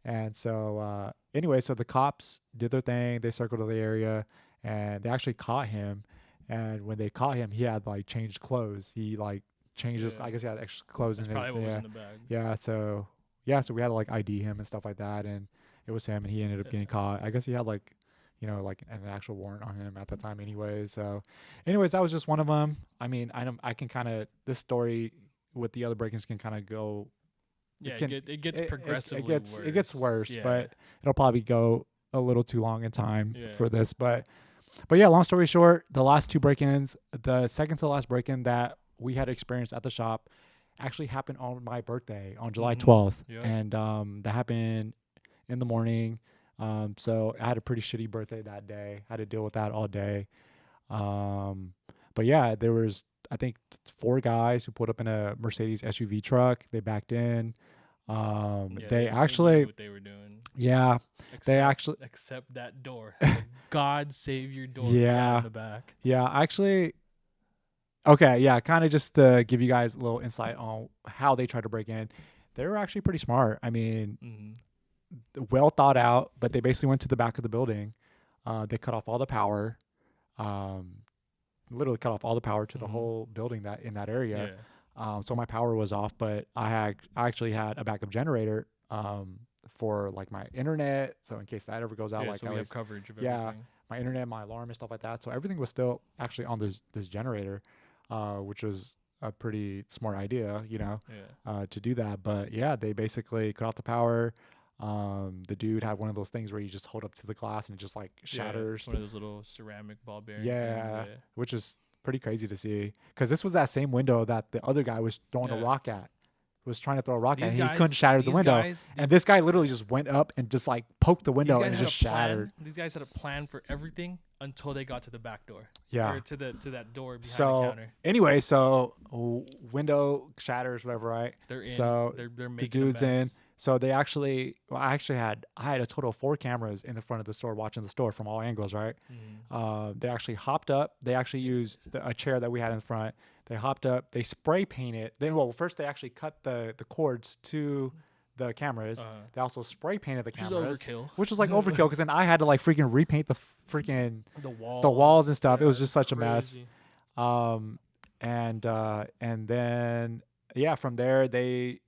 And so anyway, so the cops did their thing. They circled the area, and they actually caught him. And when they caught him, he had like changed clothes. He like changed his, I guess he had extra clothes in his. Probably what was in the bag. Yeah. So we had to like ID him and stuff like that, and it was him, and he ended up getting caught. I guess he had like like an actual warrant on him at the time anyway. So anyways, that was just one of them. I mean, I can kind of, this story with the other break-ins can kind of go. Yeah, it gets progressively worse. It gets worse, yeah. but it'll probably go a little too long in time for this. But yeah, long story short, the last two break-ins, the second to last break-in that we had experienced at the shop actually happened on my birthday on July 12th. Yeah. And that happened in the morning. So I had a pretty shitty birthday that day. Had to deal with that all day. But yeah, there was, I think, 4 guys who pulled up in a Mercedes SUV truck. They backed in. They actually knew what they were doing. Yeah. Except that door. God save your door. Yeah. In the back. Yeah, actually. Okay, yeah, kind of just to give you guys a little insight on how they tried to break in. They were actually pretty smart. I mean, well thought out, but they basically went to the back of the building. They cut off all the power. Literally cut off all the power to the whole building that in that area. Yeah. So my power was off, but I actually had a backup generator for like my internet. So in case that ever goes out, Yeah, like so we have coverage of yeah, everything. my internet, my alarm and stuff like that. So everything was still actually on this generator, which was a pretty smart idea, to do that. But yeah, they basically cut off the power. The dude had one of those things where you just hold up to the glass and it just like shatters. One of those little ceramic ball bearing Yeah, things. which is pretty crazy to see, because this was that same window that the other guy was throwing a rock at. Was trying to throw a rock at, and he couldn't shatter the window. And this guy literally just went up and just like poked the window and just shattered. These guys had a plan for everything until they got to the back door. Yeah. Or to that door behind the So counter. anyway, so window shatters, whatever, right? They're in. So they're making the dude's a mess. in. So I had a total of 4 cameras in the front of the store watching the store from all angles, right? They actually hopped up. They actually used a chair that we had in front. They hopped up. They spray painted. First they actually cut the cords to the cameras. They also spray painted the cameras, which was like overkill, because then I had to like freaking repaint the walls and stuff. It was just such a mess. And then from there they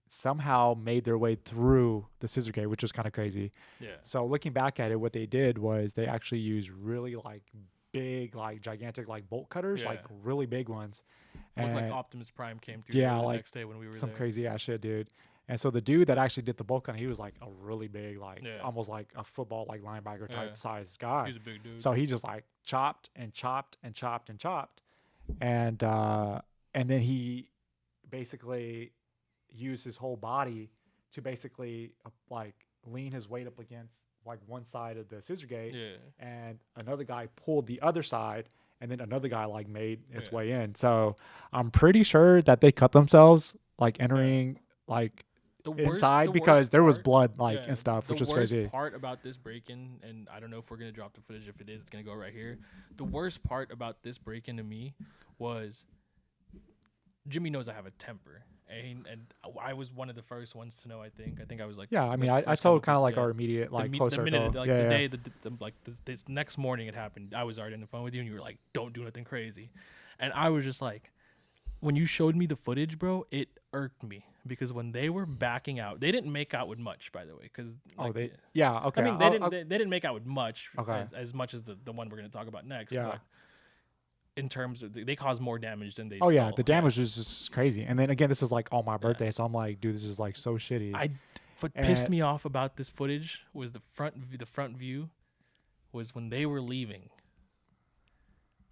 somehow made their way through the scissor gate, which was kind of crazy. Yeah. So looking back at it, what they did was they actually used really like big, like gigantic, like bolt cutters, like really big ones. Looked like And Optimus Prime came through the like next day when we were some there. crazy ass shit, dude. And so the dude that actually did the bolt cutting, he was like a really big, like almost like a football, like linebacker type size guy. He was a big dude. So he just like chopped and chopped and chopped and chopped, and then he basically used his whole body to basically like lean his weight up against like one side of the scissor gate, and another guy pulled the other side, and then another guy like made his way in. So I'm pretty sure that they cut themselves like entering like inside because there was blood like and stuff, which was crazy. The worst part about this break-in, and I don't know if we're gonna drop the footage. If it is, it's gonna go right here. The worst part about this break-in to me was Jimmy knows I have a temper. And I was one of the first ones to know. I think I was like, I mean, I told kind of like our immediate like close circle. This next morning it happened. I was already on the phone with you, and you were like, "Don't do nothing crazy," and I was just like, when you showed me the footage, bro, it irked me because when they were backing out, they didn't make out with much, by the way, because okay. I mean, they didn't make out with much, as much as the one we're going to talk about next. But in terms of they caused more damage than they. Oh yeah, the damage was just crazy. And then again, this is like on my birthday, so I'm like, dude, this is like so shitty. What pissed me off about this footage was the front view was when they were leaving.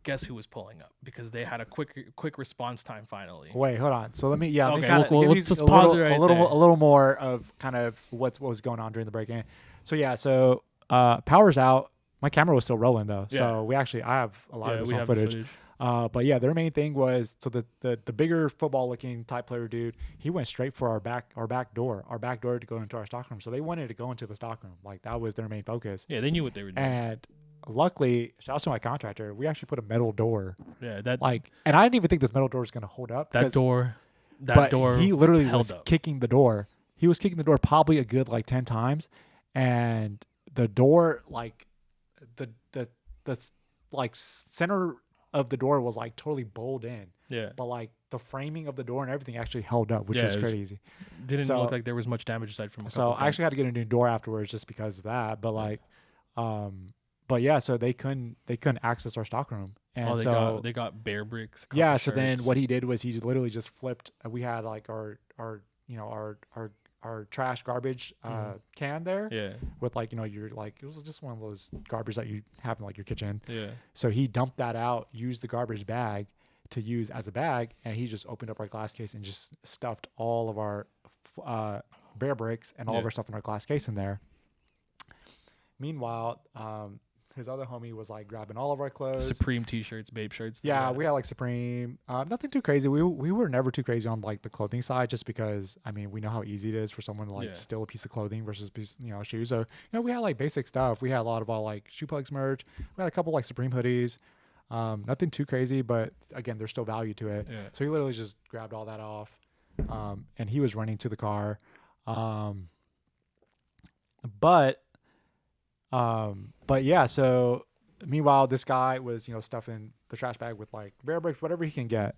Guess who was pulling up because they had a quick response time finally. Let's just pause it right there. A little more of kind of what was going on during the break-in. So power's out. My camera was still rolling though, so I have a lot of this on footage. But yeah, their main thing was the bigger football-looking type player dude. He went straight for our back door to go into our stockroom. So they wanted to go into the stockroom, like that was their main focus. Yeah, they knew what they were doing. And luckily, shout out to my contractor, we actually put a metal door. Yeah, and I didn't even think this metal door was gonna hold up. That door. He literally was kicking the door. He was kicking the door probably a good like 10 times, and the door like. The like center of the door was like totally bowled in. Yeah. But like the framing of the door and everything actually held up, which was crazy. Didn't look like there was much damage aside from. So I actually had to get a new door afterwards just because of that. But like, so they couldn't access our stockroom. And they got bear bricks. Yeah. So then what he did was he literally just flipped. We had like our trash garbage can there with like you're like it was just one of those garbage that you have in like your kitchen. So he dumped that out, used the garbage bag to use as a bag, and he just opened up our glass case and just stuffed all of our bear bricks and all of our stuff in our glass case in there. Meanwhile, his other homie was like grabbing all of our clothes. Supreme t-shirts, babe shirts. Yeah, we had like Supreme. Nothing too crazy. We were never too crazy on like the clothing side, just because I mean we know how easy it is for someone to like steal a piece of clothing versus piece, shoes. So we had like basic stuff. We had a lot of all like Shoepugs merch. We had a couple like Supreme hoodies. Nothing too crazy, but again, there's still value to it. Yeah. So he literally just grabbed all that off, and he was running to the car. But yeah, so meanwhile, this guy was, stuffing the trash bag with like bear bricks, whatever he can get.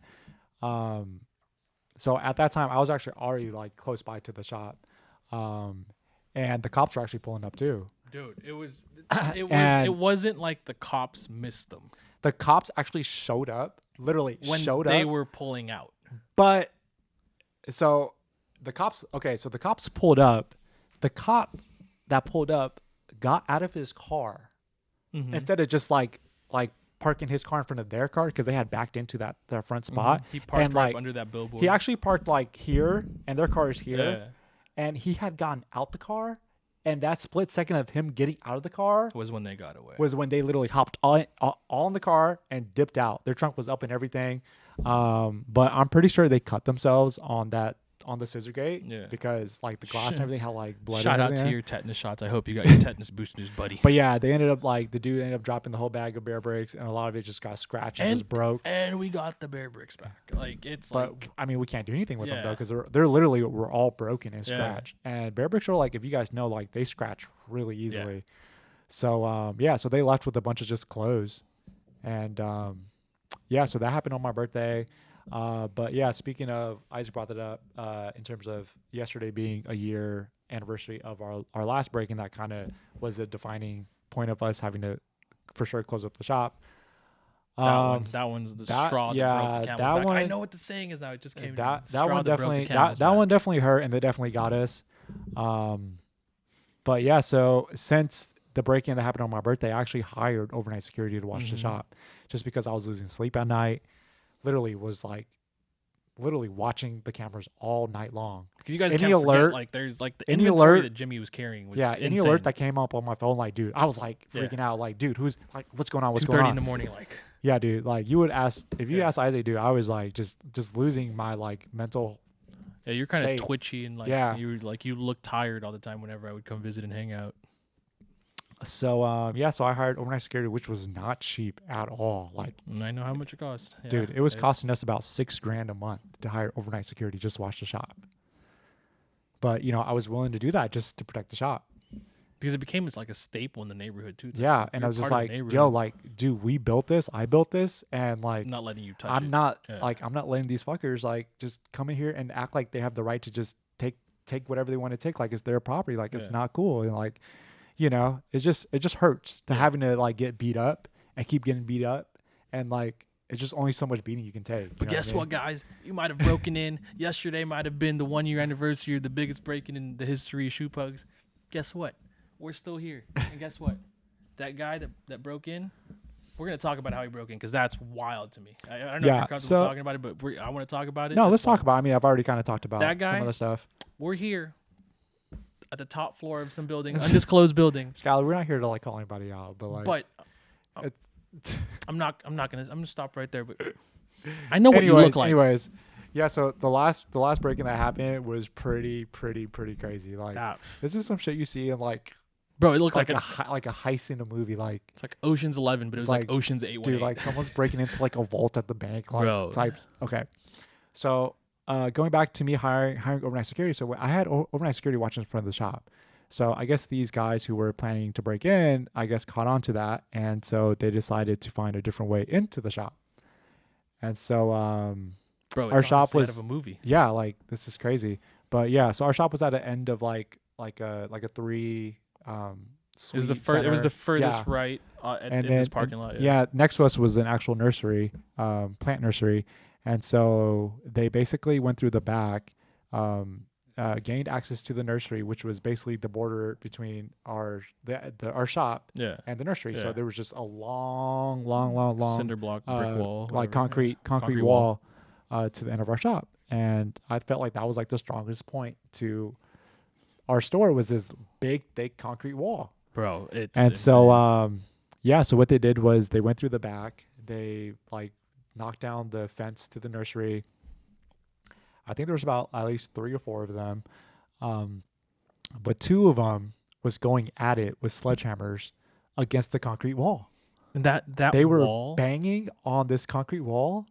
So at that time I was actually already like close by to the shop. And the cops were actually pulling up too. Dude, it wasn't like the cops missed them. The cops actually showed up, literally when they were pulling out. But so the cops pulled up. The cop that pulled up got out of his car instead of just like parking his car in front of their car because they had backed into their front spot. He parked right under that billboard. He actually parked like here, and their car is here, and he had gotten out the car, and that split second of him getting out of the car was when they got away. Was when they literally hopped all in the car and dipped out. Their trunk was up and everything, but I'm pretty sure they cut themselves on the scissor gate because like the glass and everything had like blood. Shout out to your tetanus shots. I hope you got your tetanus boosters, buddy. But yeah, they ended up like the dude ended up dropping the whole bag of bear bricks, and a lot of it just got scratched and just broke. And we got the bear bricks back. But I mean, we can't do anything with them though because they're literally were all broken and scratched. And bear bricks are like, if you guys know, like they scratch really easily. So so they left with a bunch of just clothes, and yeah, so that happened on my birthday. But yeah, speaking of, Isaac brought that up in terms of yesterday being a year anniversary of our last break, and that kind of was a defining point of us having to for sure close up the shop. That one's the straw that broke the camel's back. I know what the saying is now. It just came. That one definitely hurt, and they definitely got us. But yeah, so since the break-in that happened on my birthday, I actually hired overnight security to watch the shop, just because I was losing sleep at night. Literally watching the cameras all night long. Because you guys can't forget, like, there's like the inventory that Jimmy was carrying was any insane. alert that came up on my phone, like, dude, I was like freaking out, like, dude, who's like, what's going on? What's going on? 2:30 in the morning, like. Yeah, dude, like you would ask if you asked Isaac, dude, I was like just losing my like mental. Yeah, you're kind of twitchy and like you look tired all the time whenever I would come visit and hang out. So so I hired overnight security, which was not cheap at all. Like, I know how much it cost. Yeah, dude, it was costing us about $6,000 a month to hire overnight security just to watch the shop. But I was willing to do that just to protect the shop because it became like a staple in the neighborhood too. Yeah, and I was just like, yo, like, dude, we built this, I built this, and like, I'm not letting you touch I'm it. I'm not letting these fuckers like just come in here and act like they have the right to just take whatever they want to take, like it's their property, like it's not cool, and like. It just hurts to having to like get beat up and keep getting beat up, and like it's just only so much beating you can take. But guess what, guys? You might have broken in. Yesterday might have been the 1-year anniversary of the biggest break-in in the history of Shoepugs. Guess what? We're still here. And guess what? That guy that broke in, we're gonna talk about how he broke in because that's wild to me. I don't know if you're comfortable talking about it, but I want to talk about it. No, let's talk about it. I mean, I've already kind of talked about that guy, some of the stuff. We're here. At the top floor of some building, undisclosed building. Scali, we're not here to like call anybody out, but like. I'm gonna stop right there. But I know what you look like. Anyways, yeah. So the last break-in that happened was pretty crazy. Like this is some shit you see in like. Bro, it looked like a heist in a movie. Like it's like Ocean's 11, but it was like Ocean's 8. Dude, like someone's breaking into like a vault at the bank. Like, bro. Okay, so. Going back to me hiring overnight security. So I had overnight security watching in front of the shop. So I guess these guys who were planning to break in, I guess caught on to that. And so they decided to find a different way into the shop. And so bro, our shop was out of a movie. Yeah, like this is crazy. But yeah, so our shop was at the end of like a 3 suite. It was the furthest right in this parking lot. Yeah, next to us was an actual nursery, plant nursery. And so they basically went through the back, gained access to the nursery, which was basically the border between our shop and the nursery. So there was just a long cinder block brick wall, like concrete wall to the end of our shop. And I felt like that was like the strongest point to our store was this big, thick concrete wall. Bro, it's and insane. So so what they did was they went through the back. They like knocked down the fence to the nursery. I think there was about at least 3 or 4 of them. But 2 of them was going at it with sledgehammers against the concrete wall. And that they wall? were banging on this concrete wall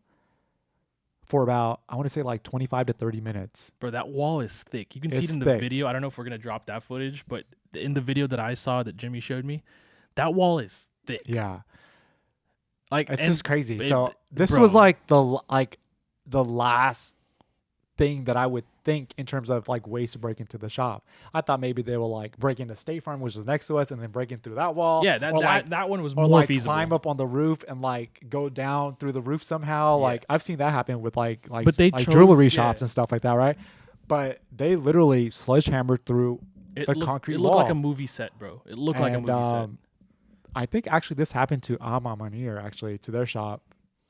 for about, I want to say like 25 to 30 minutes. Bro, that wall is thick. You can see it in the video. I don't know if we're going to drop that footage, but in the video that I saw that Jimmy showed me, that wall is thick. Yeah. Like it's just crazy. So this was like the last thing that I would think in terms of like ways to break into the shop. I thought maybe they will like break into State Farm, which was next to us, and then break in through that wall. Yeah, that one was more like feasible. Climb up on the roof and like go down through the roof somehow. Yeah. Like I've seen that happen with like jewelry shops and stuff like that, right? But they literally sledgehammered through concrete wall. It looked like a movie set, bro. It looked like a movie set. I think actually this happened to Ama Manir, actually, to their shop,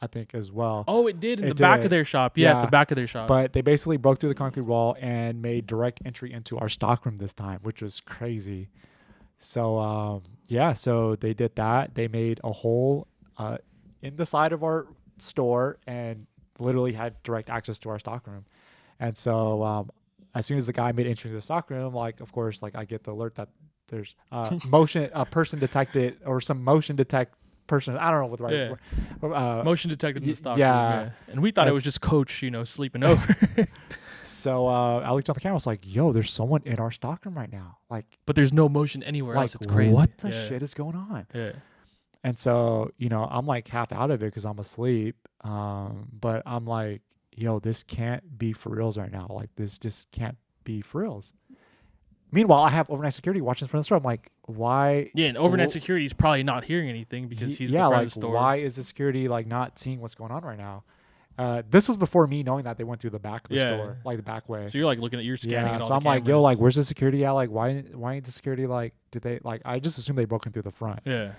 I think, as well. Oh, it did in the back of their shop. Yeah, at the back of their shop. But they basically broke through the concrete wall and made direct entry into our stockroom this time, which was crazy. So, so they did that. They made a hole in the side of our store and literally had direct access to our stockroom. And so as soon as the guy made entry to the stockroom, like, of course, like I get the alert that there's person detected or some motion detect person. I don't know what the right motion detected in the stock room. Yeah. And we thought it was just Coach, sleeping over. So I looked on the camera. I was like, yo, there's someone in our stockroom right now. Like, but there's no motion anywhere else. It's crazy. What the shit is going on? Yeah. And so, you know, I'm like half out of it because I'm asleep. But I'm like, yo, this can't be for reals right now. Like, this just can't be for reals. Meanwhile, I have overnight security watching from the store. I'm like, why? Yeah, and overnight security is probably not hearing anything because he's the front of the store. Why is the security like not seeing what's going on right now? This was before me knowing that they went through the back of the store, like the back way. So you're like looking at, you're scanning all so the I'm like, yo, cameras. like, where's the security at? Like, why ain't the security like? Did they like? I just assumed they broke in through the front. Yeah.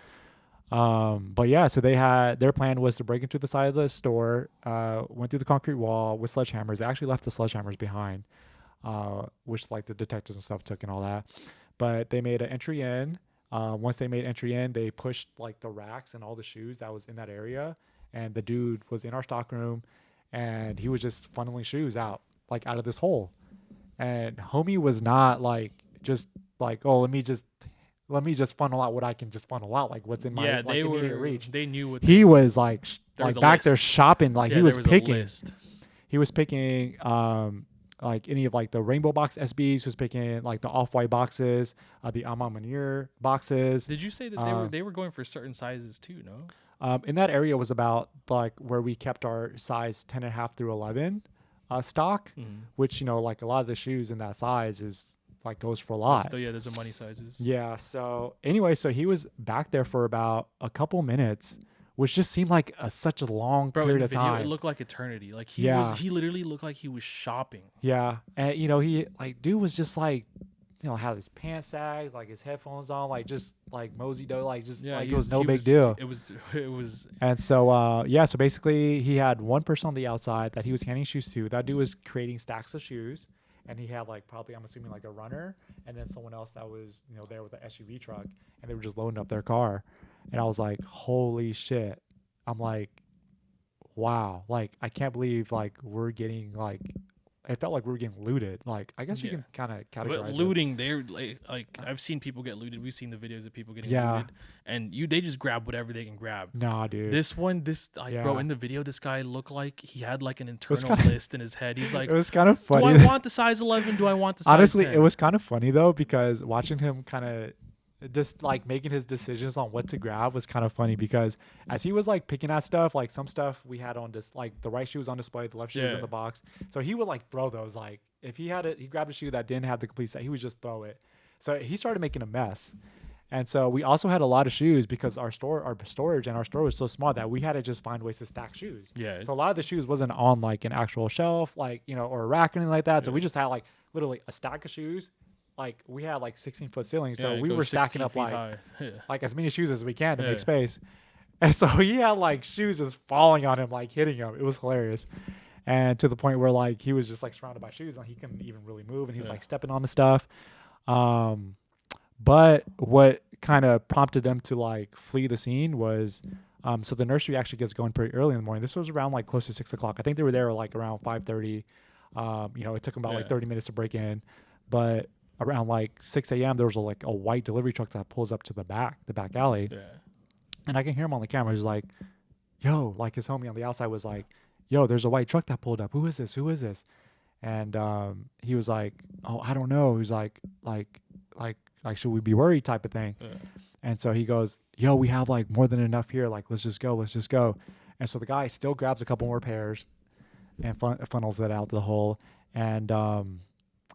But yeah, so they had their plan was to break into the side of the store, went through the concrete wall with sledgehammers. They actually left the sledgehammers behind, which like the detectives and stuff took and all that. But they made an entry in. Once they made entry in, they pushed like the racks and all the shoes that was in that area. And the dude was in our stock room, and he was just funneling shoes out of this hole. And homie was not like just like, oh, let me just funnel out what I can just funnel out, like what's in my immediate reach. They knew what he was like back there list. shopping, like he was picking. He was picking like any of like the rainbow box SBs. He was picking like the off-white boxes, the Amamanier boxes. Did you say that they were going for certain sizes too? No. In that area was about like where we kept our size 10.5 through 11 stock, which, you know, like a lot of the shoes in that size is like goes for a lot. So yeah, there's a money sizes. Yeah. So anyway, so he was back there for about a couple minutes, which just seemed like such a long period of time. It looked like eternity. Like he literally looked like he was shopping. Yeah. And you know, he like dude was just like, you know, had his pants sagged, like his headphones on, like just like mosey dough, like just like it was no big deal. It was. And so so basically he had one person on the outside that he was handing shoes to. That dude was creating stacks of shoes. And he had like probably, I'm assuming, like a runner, and then someone else that was, you know, there with an SUV truck, and they were just loading up their car. And I was like, holy shit. I'm like, wow. Like, I can't believe like we're getting like, it felt like we were getting looted. Like, I guess you can kind of categorize but looting, they're like I've seen people get looted. We've seen the videos of people getting looted, and they just grab whatever they can grab. Nah, dude. Bro, in the video, this guy looked like he had like an internal list in his head. He's like, it was kind of funny. Do I want the size 11? Do I want the size Honestly, 10? it was kind of funny though, because watching him kind of just like making his decisions on what to grab was kind of funny, because as he was like picking at stuff, like some stuff we had on this, like the right shoe was on display, the left shoe was in the box. So he would like throw those, like if he grabbed a shoe that didn't have the complete set, he would just throw it. So he started making a mess. And so we also had a lot of shoes because our storage and our store was so small that we had to just find ways to stack shoes. Yeah. So a lot of the shoes wasn't on like an actual shelf, like, you know, or a rack or anything like that. So we just had like literally a stack of shoes. Like we had like 16-foot ceilings, so we were stacking up like as many shoes as we can to make space. And so he had like shoes just falling on him, like hitting him. It was hilarious. And to the point where like he was just like surrounded by shoes and he couldn't even really move, and he was like stepping on the stuff. But what kind of prompted them to like flee the scene was so the nursery actually gets going pretty early in the morning. This was around like close to 6 o'clock. I think they were there like around 5:30. You know, it took them about like 30 minutes to break in, but around like 6 a.m. there was a white delivery truck that pulls up to the back alley. Yeah. And I can hear him on the camera. He's like, yo, like his homie on the outside was like, yo, there's a white truck that pulled up. Who is this? And he was like, oh, I don't know. He's like, should we be worried type of thing? Yeah. And so he goes, yo, we have like more than enough here. Like, let's just go. And so the guy still grabs a couple more pairs and funnels that out the hole. And,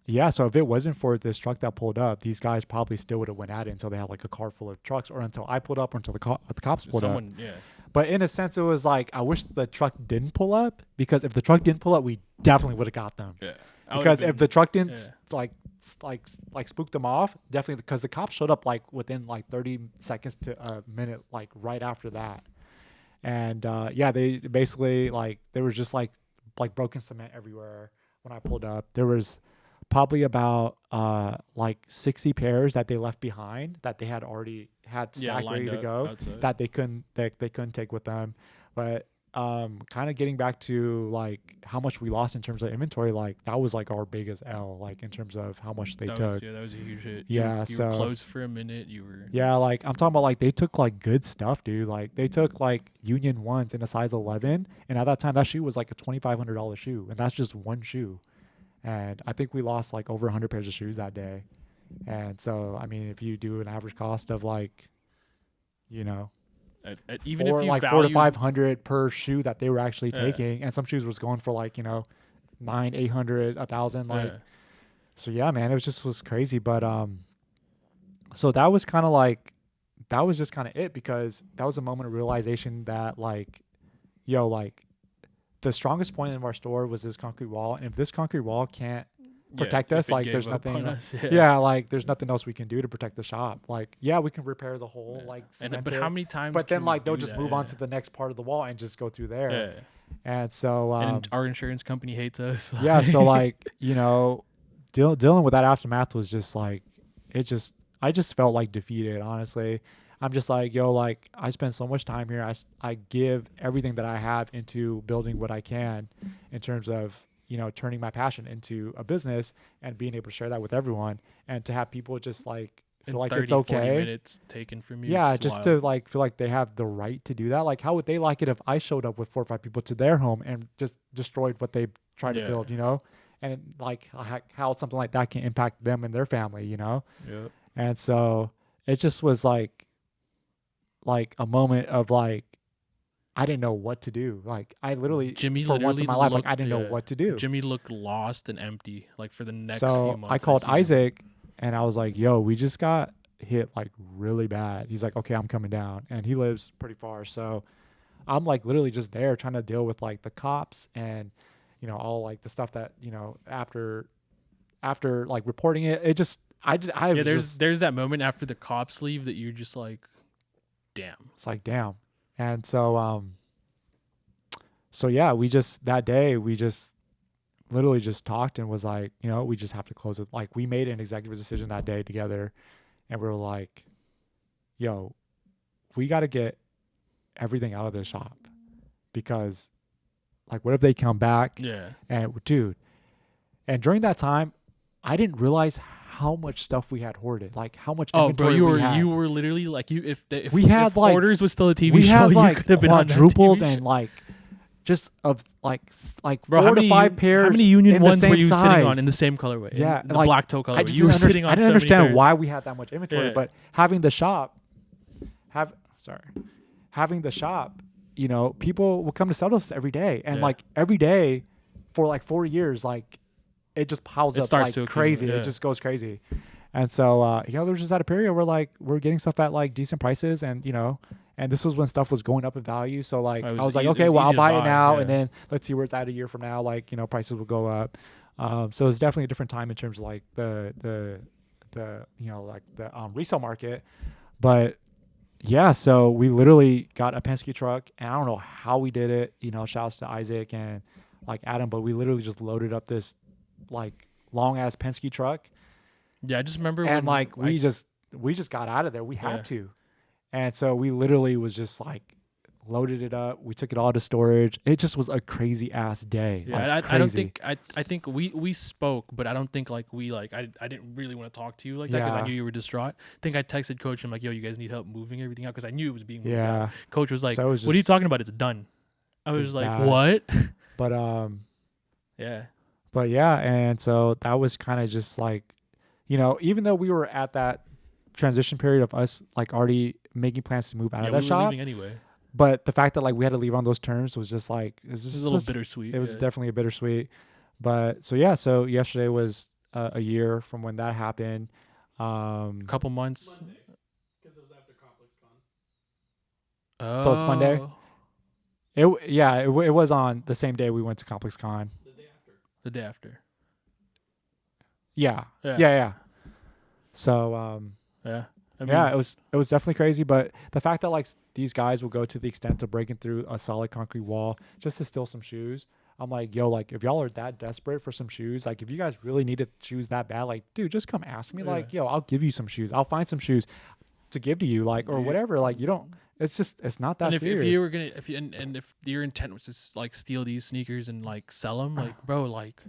yeah, so if it wasn't for this truck that pulled up, these guys probably still would have went at it until they had like a car full of trucks, or until I pulled up, or until the cops pulled up. Yeah. But in a sense, it was like, I wish the truck didn't pull up, because if the truck didn't pull up, we definitely would have got them. Yeah. Because if the truck didn't like spook them off, definitely, because the cops showed up like within like 30 seconds to a minute, like right after that. And they basically like, there was just like broken cement everywhere when I pulled up. There was probably about like 60 pairs that they left behind that they had already had stacked ready to go outside, that they couldn't take with them. But kind of getting back to like how much we lost in terms of inventory, like that was like our biggest L, like in terms of how much they took. That was a huge hit. Yeah, you were closed for a minute. Like I'm talking about like they took like good stuff, dude. Like they took like Union ones in a size 11, and at that time that shoe was like a $2,500 shoe, and that's just one shoe. And I think we lost like over 100 pairs of shoes that day. And so, I mean, if you do an average cost of like, you know, Even or if you like value 400 to 500 per shoe that they were actually taking, and some shoes was going for like 900, 800, 1,000. Like, so yeah, man, it was crazy. But so that was kind of like, that was just kind of it, because that was a moment of realization that like, like the strongest point of our store was this concrete wall, and if this concrete wall can't protect us, like there's nothing like there's nothing else we can do to protect the shop. Like, we can repair the hole, like but how many times, but then like they'll just move on to the next part of the wall and just go through there. And so and our insurance company hates us. So like dealing with that aftermath was just like, I just felt like defeated, honestly. I'm just like, like I spend so much time here. I give everything that I have into building what I can in terms of, turning my passion into a business and being able to share that with everyone, and to have people just like feel like 30, it's okay. 40 minutes taken from you. Just to like feel like they have the right to do that. Like, how would they like it if I showed up with 4 or 5 people to their home and just destroyed what they tried to build, and like how something like that can impact them and their family, And so it just was like a moment of like, I didn't know what to do. Like, I literally, for once in my life, like I didn't know what to do. Jimmy looked lost and empty, like for the next few months. I called Isaac and I was like, we just got hit like really bad. He's like, okay, I'm coming down. And he lives pretty far. So I'm like literally just there trying to deal with like the cops and, all like the stuff that, after like reporting it, it just, there's that moment after the cops leave that you're just like, damn. It's like, damn. And so, we just, that day, we just literally just talked and was like, we just have to close it. Like, we made an executive decision that day together, and we were like, we got to get everything out of this shop, because like, what if they come back? Yeah. And dude, and during that time, I didn't realize how much stuff we had hoarded, like how much inventory you were literally like, if we had like Hoarders was still a TV we show, had like you could have been on that quadruples TV and like just of like bro, 4 to 5 pairs. How many Union ones were you size. sitting on in the same colorway? Yeah, the like, black toe colorway. You were sitting on. I didn't understand why we we had that much inventory, but having the shop, people will come to sell us every day, and like every day for like 4 years, like it just piles up like crazy. It just goes crazy. And so, there's just at a period where like we're getting stuff at like decent prices, and and this was when stuff was going up in value. So like I was like, okay, well, I'll buy it now, and then let's see where it's at a year from now. Like prices will go up. So it's definitely a different time in terms of like the resale market. But yeah, so we literally got a Penske truck, and I don't know how we did it. Shouts to Isaac and like Adam, but we literally just loaded up this like long ass Penske truck. Yeah, I just remember and like we just got out of there. We had to, and so we literally was just like loaded it up. We took it all to storage. It just was a crazy ass day. Yeah, like, I don't think I think we spoke, but I don't think like we like I didn't really want to talk to you like that because I knew you were distraught. I think I texted Coach. I'm like, yo, you guys need help moving everything out, because I knew it was being moved out. Coach was like, so what are you talking about? It's done. I was like, bad. What? But yeah. But yeah, and so that was kind of just like, even though we were at that transition period of us like already making plans to move out of that shop anyway. But the fact that like we had to leave on those terms was just like, it was just a little bittersweet. It was definitely a bittersweet. But so yesterday was a year from when that happened. A couple months. Because it was after ComplexCon. So it's Monday. It was on the same day we went to ComplexCon. The day after. Yeah. So I mean, it was definitely crazy, but the fact that like these guys will go to the extent of breaking through a solid concrete wall just to steal some shoes, I'm like, yo, like if y'all are that desperate for some shoes, like if you guys really needed shoes that bad, like dude, just come ask me. Like, yo, I'll give you some shoes. I'll find some shoes to give to you, like, or whatever. Like, you don't. It's not that serious. If you were gonna, if your intent was to like steal these sneakers and like sell them, like, bro, like.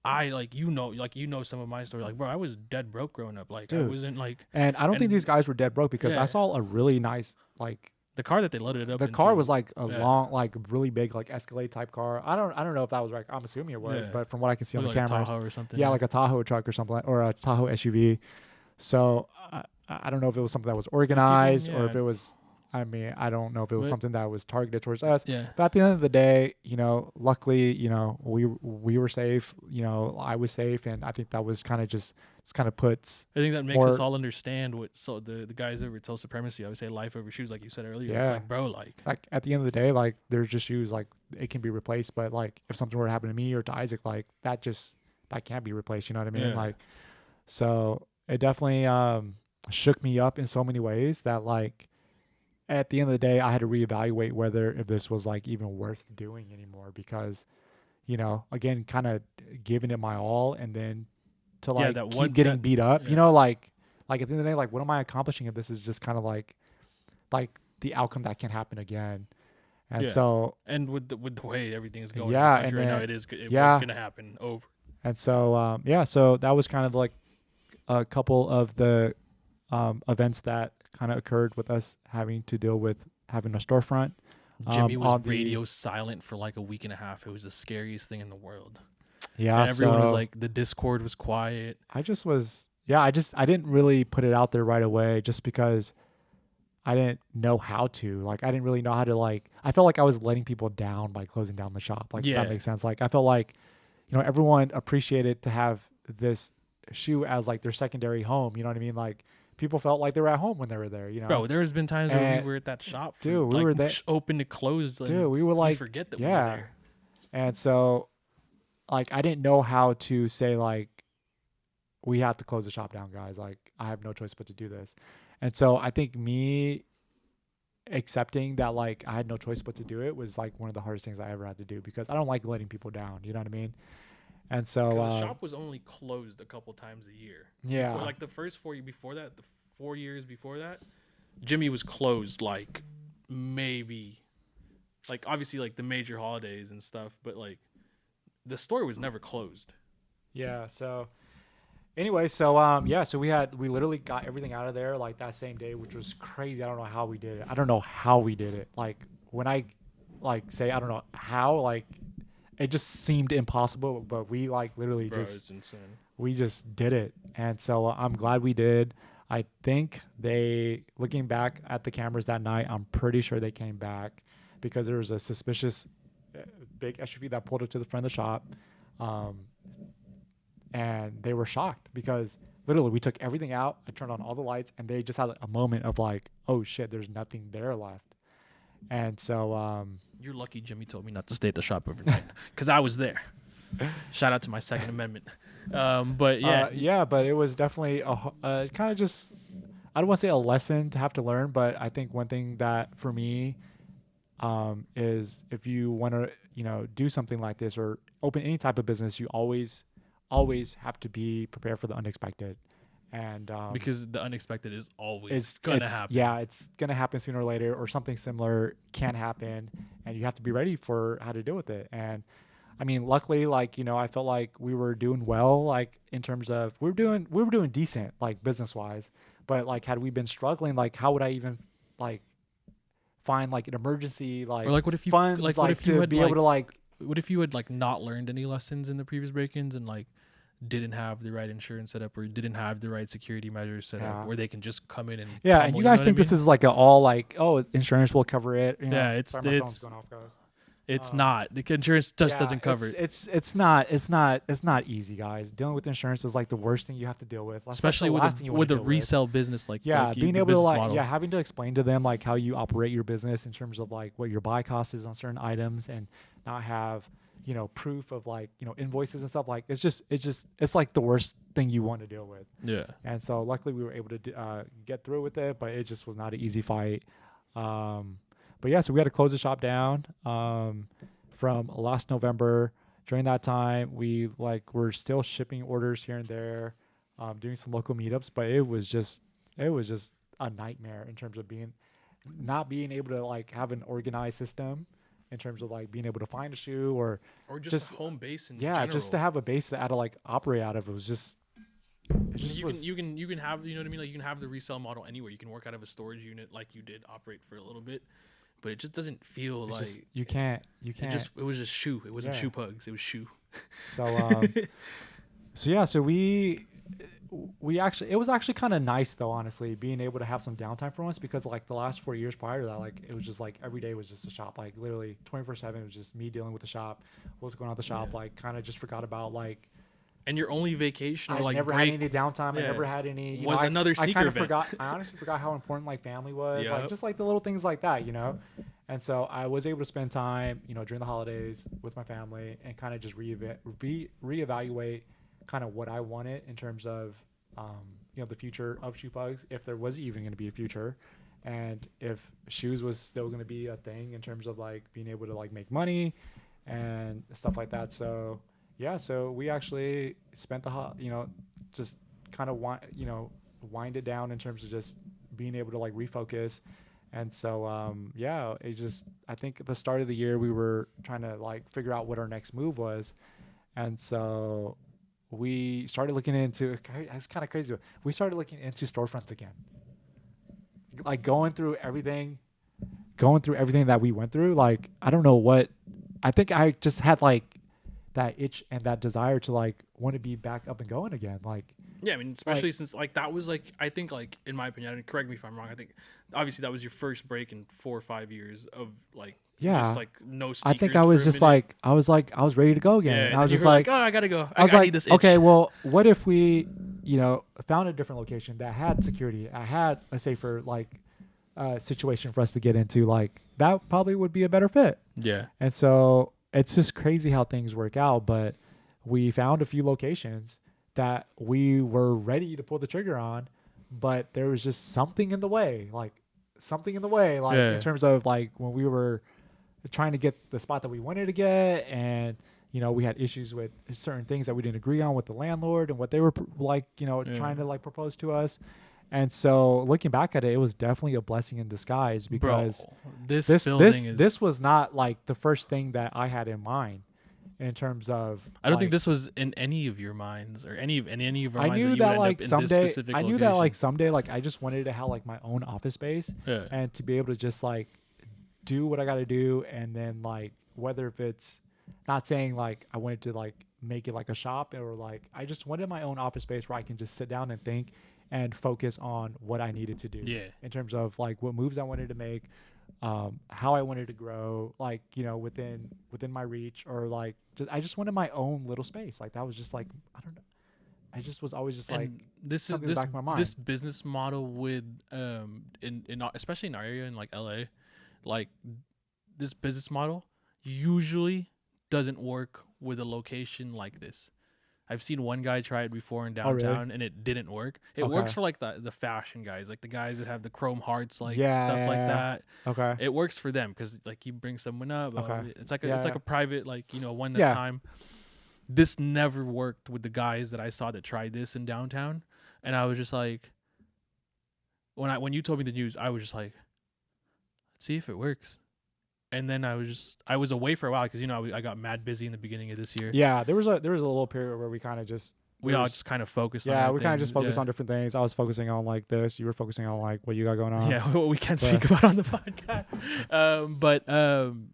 I some of my story. Like, bro, I was dead broke growing up. Like, dude. I wasn't like. And I don't think these guys were dead broke, because I saw a really nice like the car that they loaded it up. The car was like a long, like really big, like Escalade type car. I don't know if that was right. I'm assuming it was, but from what I can see on the camera, a Tahoe or something. Yeah, like a Tahoe truck or something, or a Tahoe SUV. So I don't know if it was something that was organized or if it was I mean, I don't know if it was But- something that was targeted towards us. Yeah. But at the end of the day, luckily, we were safe. I was safe, and I think that was kind of just puts. I think that makes us more- all understand what the guys over at Soul Supremacy always say, life over shoes, like you said earlier. Yeah. It's like, bro, like At the end of the day, like there's just shoes, like it can be replaced. But like if something were to happen to me or to Isaac, like that can't be replaced. You know what I mean? Yeah. Like, so it definitely shook me up in so many ways that like. At the end of the day, I had to reevaluate if this was like even worth doing anymore because, again, kind of giving it my all and then to like keep getting beat up, like at the end of the day, like what am I accomplishing if this is just kind of like the outcome that can happen again. And Yeah. so, and with the way everything is going, Yeah, in the country and right now, then- it yeah. was gonna happen over. and so, so that was kind of like a couple of the events that kind of occurred with us having to deal with having a storefront. Jimmy was on the- radio silent for like a week and a half. It was the scariest thing in the world. Yeah. And everyone was so like, the Discord was quiet. I didn't really put it out there right away just because I didn't know how to. Like, I didn't really know how to, like, I felt like I was letting people down by closing down the shop. Like, if Yeah. that makes sense. Like, I felt like, everyone appreciated to have this shoe as like their secondary home. You know what I mean? Like, people felt like they were at home when they were there, Bro, there has been times where And- we were at that shop. For, dude, we like, were there- open to close. Like, Dude, we were like, forget that we were yeah. there. And so, like, I didn't know how to say, like, we have to close the shop down, guys. Like, I have no choice but to do this. And so I think me accepting that, like, I had no choice but to do it was, like, one of the hardest things I ever had to do because I don't like letting people down. You know what I mean? And so, 'Cause the shop was only closed a couple times a year. Yeah. Before, like the first 4 years before that, the 4 years before that, Jimmy was closed like maybe, like obviously like the major holidays and stuff, but like the store was never closed. yeah. So anyway, so we literally got everything out of there like that same day, which was crazy. I don't know how we did it. Like when I like say I don't know how, like it just seemed impossible, but we like literally Bro, just it's insane. we just did it. And so I'm glad we did. I think looking back at the cameras that night, I'm pretty sure they came back because there was a suspicious big SUV that pulled up to the front of the shop. And they were shocked because literally we took everything out. I turned on all the lights and they just had a moment of like, oh shit, there's nothing there left. And so, You're lucky Jimmy told me not to stay at the shop overnight because I was there. Shout out to my Second Amendment. But yeah, but it was definitely a kind of just, I don't want to say a lesson to have to learn, but I think one thing that for me is if you want to, do something like this or open any type of business, you always have to be prepared for the unexpected. And because the unexpected is always it's gonna happen. Yeah, it's gonna happen sooner or later, or something similar can happen, and you have to be ready for how to deal with it. And I mean, luckily, like I felt like we were doing well, like in terms of we were doing decent, like business wise. But like, had we been struggling, like how would I even like find like an emergency like Or like what if you funds like what if you to had be like, able to like what if you had like not learned any lessons in the previous break-ins and like didn't have the right insurance set up or didn't have the right security measures set Yeah. up where they can just come in and yeah, pummel, and you know guys what I think this mean? is like all like, oh, insurance will cover it. You know? Yeah, it's- Sorry, my phone's it's- going off, guys. It's not. The insurance just Yeah, doesn't cover it. It's not easy, guys. Dealing with insurance is like the worst thing you have to deal with, Especially the with last thing you wanna with a deal with. resale business like Yeah, like being the able to business like model. having to explain to them like how you operate your business in terms of like what your buy cost is on certain items and not have proof of like invoices and stuff. Like it's like the worst thing you want to deal with. Yeah. And so luckily we were able to get through with it, but it just was not an easy fight. But yeah, so we had to close the shop down from last November. During that time, we were still shipping orders here and there, doing some local meetups, but it was just a nightmare in terms of not being able to like have an organized system in terms of like being able to find a shoe or just a home base in just to general. have a base to like operate out of. It was just You can have, you know what I mean? Like you can have the resale model anywhere. You can work out of a storage unit like you did operate for a little bit, but it just doesn't feel like you can't. it was just shoe. It wasn't Yeah. Shoepugs. It was shoe. So so we it was actually kind of nice though, honestly, being able to have some downtime for once, because like the last 4 years prior to that, like it was just like every day was just a shop, like literally 24/7. It was just me dealing with the shop, what's going on at the shop, like kind of just forgot about like. And your only vacation or I like never break, had any downtime. Yeah. I never had any. Was another sneaker I kind of event. forgot. I honestly forgot how important like family was. Yep. Like just like the little things like that, you know. And so I was able to spend time, you know, during the holidays with my family and kind of just reevaluate kind of what I wanted in terms of, you know, the future of Shoepugs, if there was even going to be a future, and if shoes was still going to be a thing in terms of like being able to like make money and stuff like that. So. Yeah, so we actually spent you know, just kind of wind it down in terms of just being able to like refocus. And so, yeah, I think at the start of the year, we were trying to like figure out what our next move was. And so we started looking into, it's kind of crazy. We started looking into storefronts again, like going through everything that we went through. Like, I don't know what, I think I just had like, that itch and that desire to like want to be back up and going again. Like, yeah, I mean, especially since like that was like, I think like in my opinion, and correct me if I'm wrong, I think obviously that was your first break in 4 or 5 years of like, just like no sneakers. I think I was just like, I was ready to go again. Yeah, and I was just like, oh, I gotta go. I was I like, need this itch. okay, well, what if we, you know, found a different location that had security, I had a safer like situation for us to get into, like that probably would be a better fit. Yeah. And so it's just crazy how things work out, but we found a few locations that we were ready to pull the trigger on, but there was just something in the way, like in terms of like when we were trying to get the spot that we wanted to get, and you know, we had issues with certain things that we didn't agree on with the landlord and what they were like, you know, trying to like propose to us. And so looking back at it, it was definitely a blessing in disguise, because this was not like the first thing that I had in mind in terms of. I don't like, think this was in any of your minds or any of our minds. I knew that like someday like I just wanted to have like my own office space, and to be able to just like do what I got to do, and then like whether if it's not saying like I wanted to like make it like a shop, or like I just wanted my own office space where I can just sit down and think and focus on what I needed to do in terms of like what moves I wanted to make, how I wanted to grow, like, you know, within my reach, or like I just wanted my own little space. Like that was just like, I don't know. I just was always just like, this is this business model with in especially in our area in like LA, like this business model usually doesn't work with a location like this. I've seen one guy try it before in downtown, and it didn't work. It works for like the fashion guys, like the guys that have the chrome hearts, like stuff like that. Okay, it works for them because like you bring someone up. It's like it's like a private, like, you know, one at a time. This never worked with the guys that I saw that tried this in downtown, and I was just like, when you told me the news, I was just like, let's see if it works. And then I was away for a while because, you know, I got mad busy in the beginning of this year. Yeah, there was a little period where we kind of just all just kind of focused. Yeah, we kind of just focused on different things. I was focusing on like this. You were focusing on like what you got going on. Yeah, what we can't speak about on the podcast.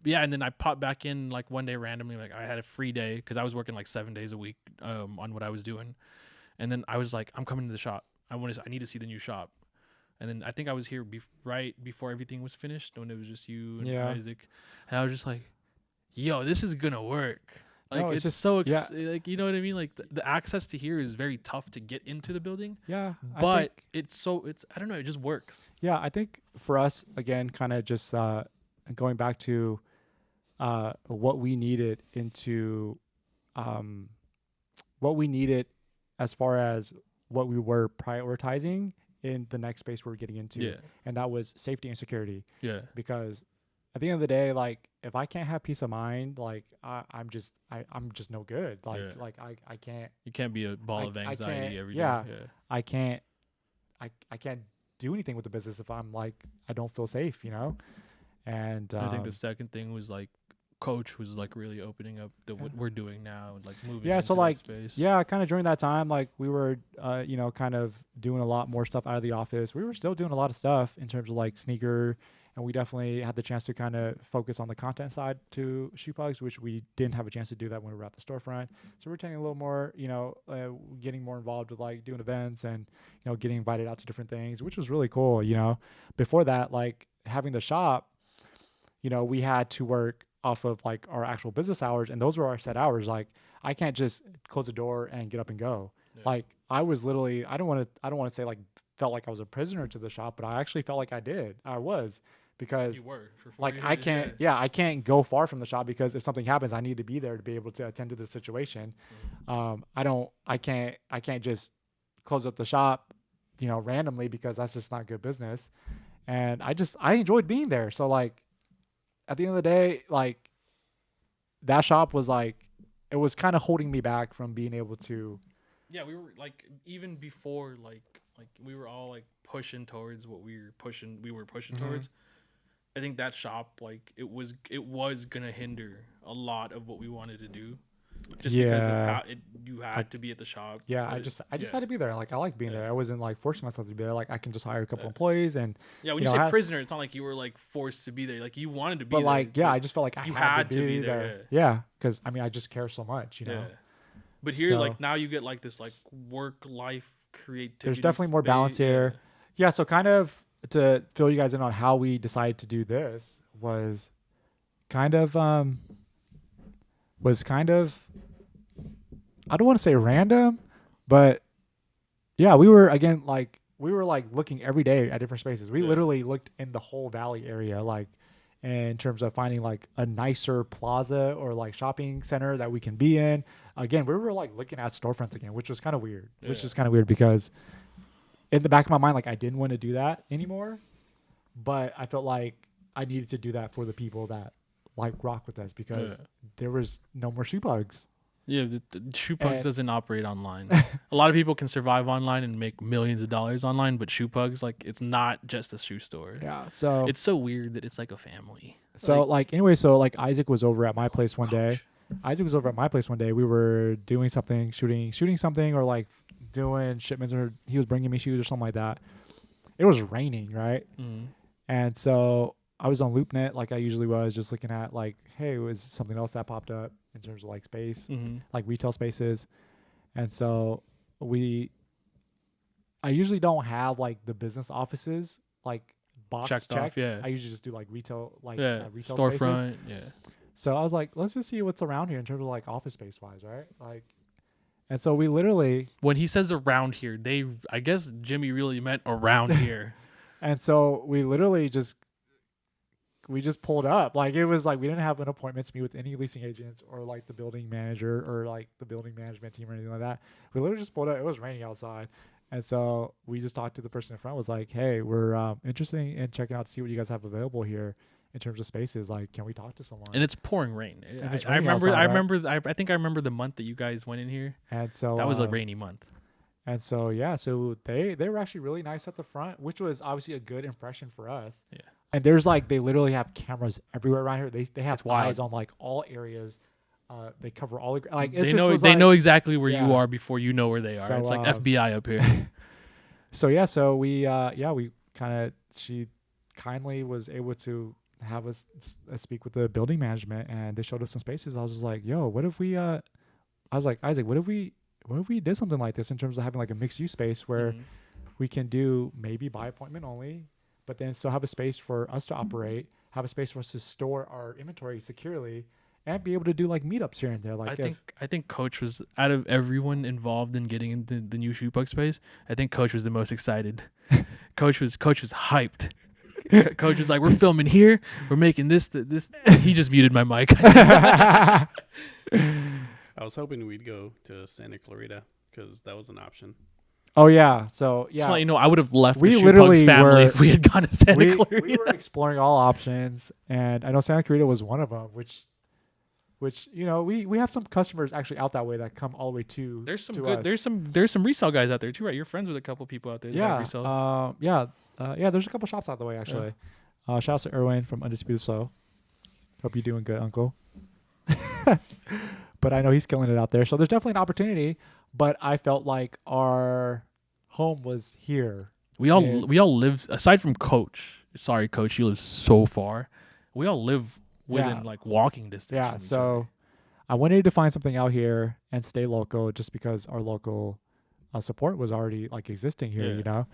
Yeah, and then I popped back in like one day randomly. Like I had a free day because I was working like 7 days a week on what I was doing, and then I was like, I'm coming to the shop. I need to see the new shop. And then I think I was here right before everything was finished, when it was just you and Isaac. And I was just like, yo, this is going to work. Like, no, it's just so, like, you know what I mean? Like the access to here is very tough to get into the building. Yeah. But I don't know, it just works. Yeah. I think for us, again, kind of just going back to what we needed as far as what we were prioritizing in the next space we're getting into. And that was safety and security. Yeah. Because at the end of the day, like if I can't have peace of mind, like I'm just no good. Like I can't. You can't be a ball of anxiety every day. Yeah. I can't do anything with the business if I'm like I don't feel safe, you know? And I think the second thing was like Coach was like really opening up what we're doing now and like moving into that space. Kind of during that time, like we were kind of doing a lot more stuff out of the office. We were still doing a lot of stuff in terms of like sneaker and we definitely had the chance to kind of focus on the content side to Shoepugs, which we didn't have a chance to do that when we were at the storefront. So we're taking a little more, getting more involved with like doing events and getting invited out to different things, which was really cool. Before that, like having the shop, we had to work off of like our actual business hours, and those were our set hours. Like I can't just close the door and get up and go. Yeah. Like I was literally, I don't want to say like felt like I was a prisoner to the shop, but I actually felt like I was, because you were for 4 like years, I can't go far from the shop, because if something happens, I need to be there to be able to attend to the situation. I can't just close up the shop, randomly, because that's just not good business. And I enjoyed being there. So like at the end of the day, like that shop was like, it was kind of holding me back from being able to. Yeah, we were like, even before like we were all like pushing towards what we were pushing towards. I think that shop, like it was gonna hinder a lot of what we wanted to do, just because of how you had to be at the shop. Yeah, I just had to be there. Like I like being there. I wasn't like forcing myself to be there. Like I can just hire a couple employees and. Yeah, when you say prisoner, it's not like you were like forced to be there. Like you wanted to be there. But like, I just felt like I had to be there. Yeah, because I just care so much, Yeah. But here, like now you get like this like work life creativity. There's definitely more balance here. Yeah, so kind of to fill you guys in on how we decided to do this was kind of I don't want to say random, but yeah, we were looking every day at different spaces. We literally looked in the whole Valley area, like in terms of finding like a nicer plaza or like shopping center that we can be in. Again, we were like looking at storefronts again, which was kind of weird. Because in the back of my mind, like I didn't want to do that anymore, but I felt like I needed to do that for the people that like rock with us, because there was no more Shoepugs. Yeah, the Shoepugs doesn't operate online. A lot of people can survive online and make millions of dollars online, but Shoepugs, like, it's not just a shoe store. Yeah, so it's so weird that it's like a family. So Isaac was over at my place one day. We were doing something, shooting something, or like doing shipments, or he was bringing me shoes or something like that. It was raining, right? Mm-hmm. And so I was on LoopNet like I usually was, just looking at like, hey, it was something else that popped up in terms of like space, like retail spaces. And so I usually don't have like the business offices like box checked. Off, yeah. I usually just do like retail, retail storefront, spaces. Yeah. So I was like, let's just see what's around here in terms of like office space wise, right? Like, and so we literally, when he says around here, I guess Jimmy really meant around here. And so we literally just pulled up. Like it was like we didn't have an appointment to meet with any leasing agents or like the building manager or like the building management team or anything like that. We literally just pulled up. It was raining outside. And so we just talked to the person in front, was like, hey, we're interested in checking out to see what you guys have available here in terms of spaces. Like, can we talk to someone? And it's pouring rain. I think I remember the month that you guys went in here. And so that was a rainy month. And so, so they were actually really nice at the front, which was obviously a good impression for us. Yeah. And there's like, they literally have cameras everywhere around here. They have eyes on like all areas. They cover all the, like, it's they know exactly where you are before you know where they are. So, it's like FBI up here. So she kindly was able to have us speak with the building management, and they showed us some spaces. I was just like, yo, what if we, I was like, Isaac, what if we did something like this in terms of having like a mixed use space where we can do maybe by appointment only, but then still have a space for us to operate, have a space for us to store our inventory securely, and be able to do like meetups here and there. Like I think Coach was, out of everyone involved in getting into the new Shoepug space, I think Coach was the most excited. Coach was hyped. Coach was like, we're filming here, we're making this. He just muted my mic. I was hoping we'd go to Santa Clarita because that was an option. Oh yeah, so yeah. So, I would have left the Shoepugs family if we had gone to Santa Clarita. We were exploring all options, and I know Santa Clarita was one of them. Which we have some customers actually out that way that come all the way to. There's some resale guys out there too, right? You're friends with a couple people out there. That have resale. There's a couple shops out the way actually. Yeah. Shout out to Erwin from Undisputed Soul. Hope you're doing good, Uncle. But I know he's killing it out there. So there's definitely an opportunity. But I felt like our home was here. We all live, aside from Coach. sorry, coach, you live so far. We all live within Yeah. like walking distance. Yeah, from each so I wanted to find something out here and stay local just because our local support was already like existing here, Yeah. you know?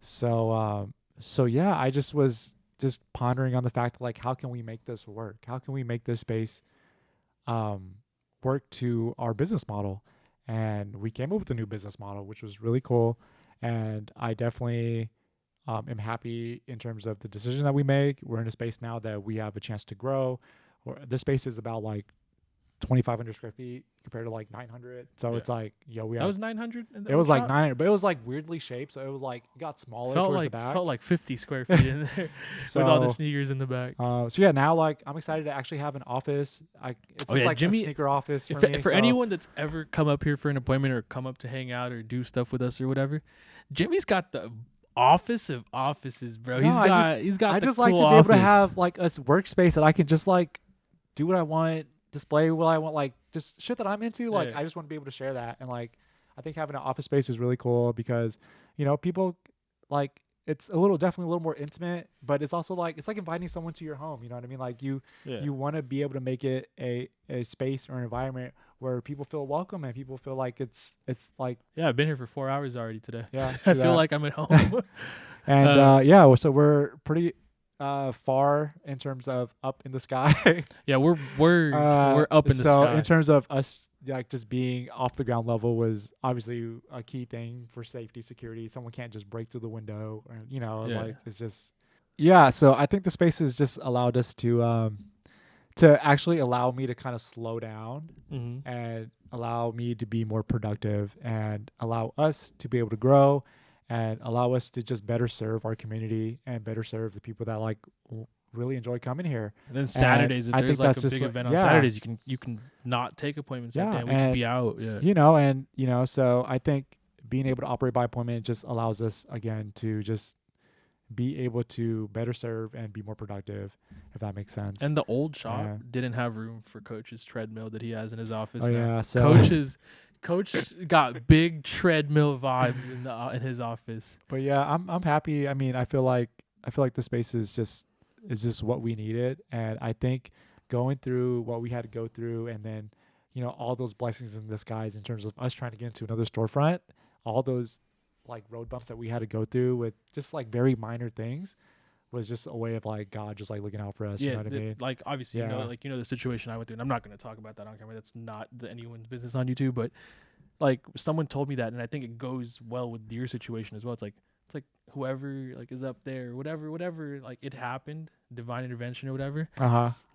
So yeah, I just was just pondering on the fact like, how can we make this work? How can we make this space work to our business model? And we came up with a new business model, which was really cool. And I definitely am happy in terms of the decision that we make. We're in a space now that we have a chance to grow. This space is about like 2,500 square feet compared to like 900. So Yeah. it's like, yo, we that have. was 900. It was like 900, but it was like weirdly shaped. So it was like, it got smaller Felt towards like the back. felt like 50 square feet in there So, with all the sneakers in the back. so yeah, now like I'm excited to actually have an office. It's Oh, just yeah, like Jimmy- a sneaker office for For, me. for so, anyone that's ever come up here for an appointment or come up to hang out or do stuff with us or whatever, Jimmy's got the office of offices, bro. No, he's got I the just cool like to be office. able to have like a workspace that I can just like do what I want, display what I want, like just shit that I'm into. Like Yeah. I just want to be able to share that. And like I think having an office space is really cool because, you know, people like it's definitely a little more intimate, but it's also like it's like inviting someone to your home. You know what I mean? Like you want to be able to make it a space or an environment where people feel welcome and people feel like it's like Yeah, I've been here for 4 hours already today. yeah. I true feel that. like I'm at home. And yeah, so we're pretty far in terms of up in the sky. Yeah, we're up in the so sky. in terms of us like just being off the ground level was obviously a key thing for safety, security. Someone can't just break through the window or, you know, Yeah. like it's just so I think the space has just allowed us to actually allow me to kind of slow down Mm-hmm. and allow me to be more productive and allow us to be able to grow and allow us to just better serve our community and better serve the people that like really enjoy coming here. And then Saturdays, if I there's think like that's a just big like- event on yeah. Saturdays, you can not take appointments that Yeah, day. And we can and be out. Yeah. You know, and you know, so I think being able to operate by appointment just allows us again to just be able to better serve and be more productive, if that makes sense. And the old shop Yeah. didn't have room for Coach's treadmill that he has in his office. oh now. yeah, so Coach got big treadmill vibes in his office. but yeah, I'm happy. I mean, I feel like the space is just what we needed, and I think going through what we had to go through, and then you know all those blessings in disguise in terms of us trying to get into another storefront, all those like road bumps that we had to go through with just like very minor things was just a way of like God just like looking out for us. You know what I mean? like obviously Yeah. you know the situation I went through, and I'm not going to talk about that on camera. That's not anyone's business on YouTube. But like someone told me that, and I think it goes well with your situation as well. It's like whoever like is up there, whatever, like it happened, divine intervention or whatever.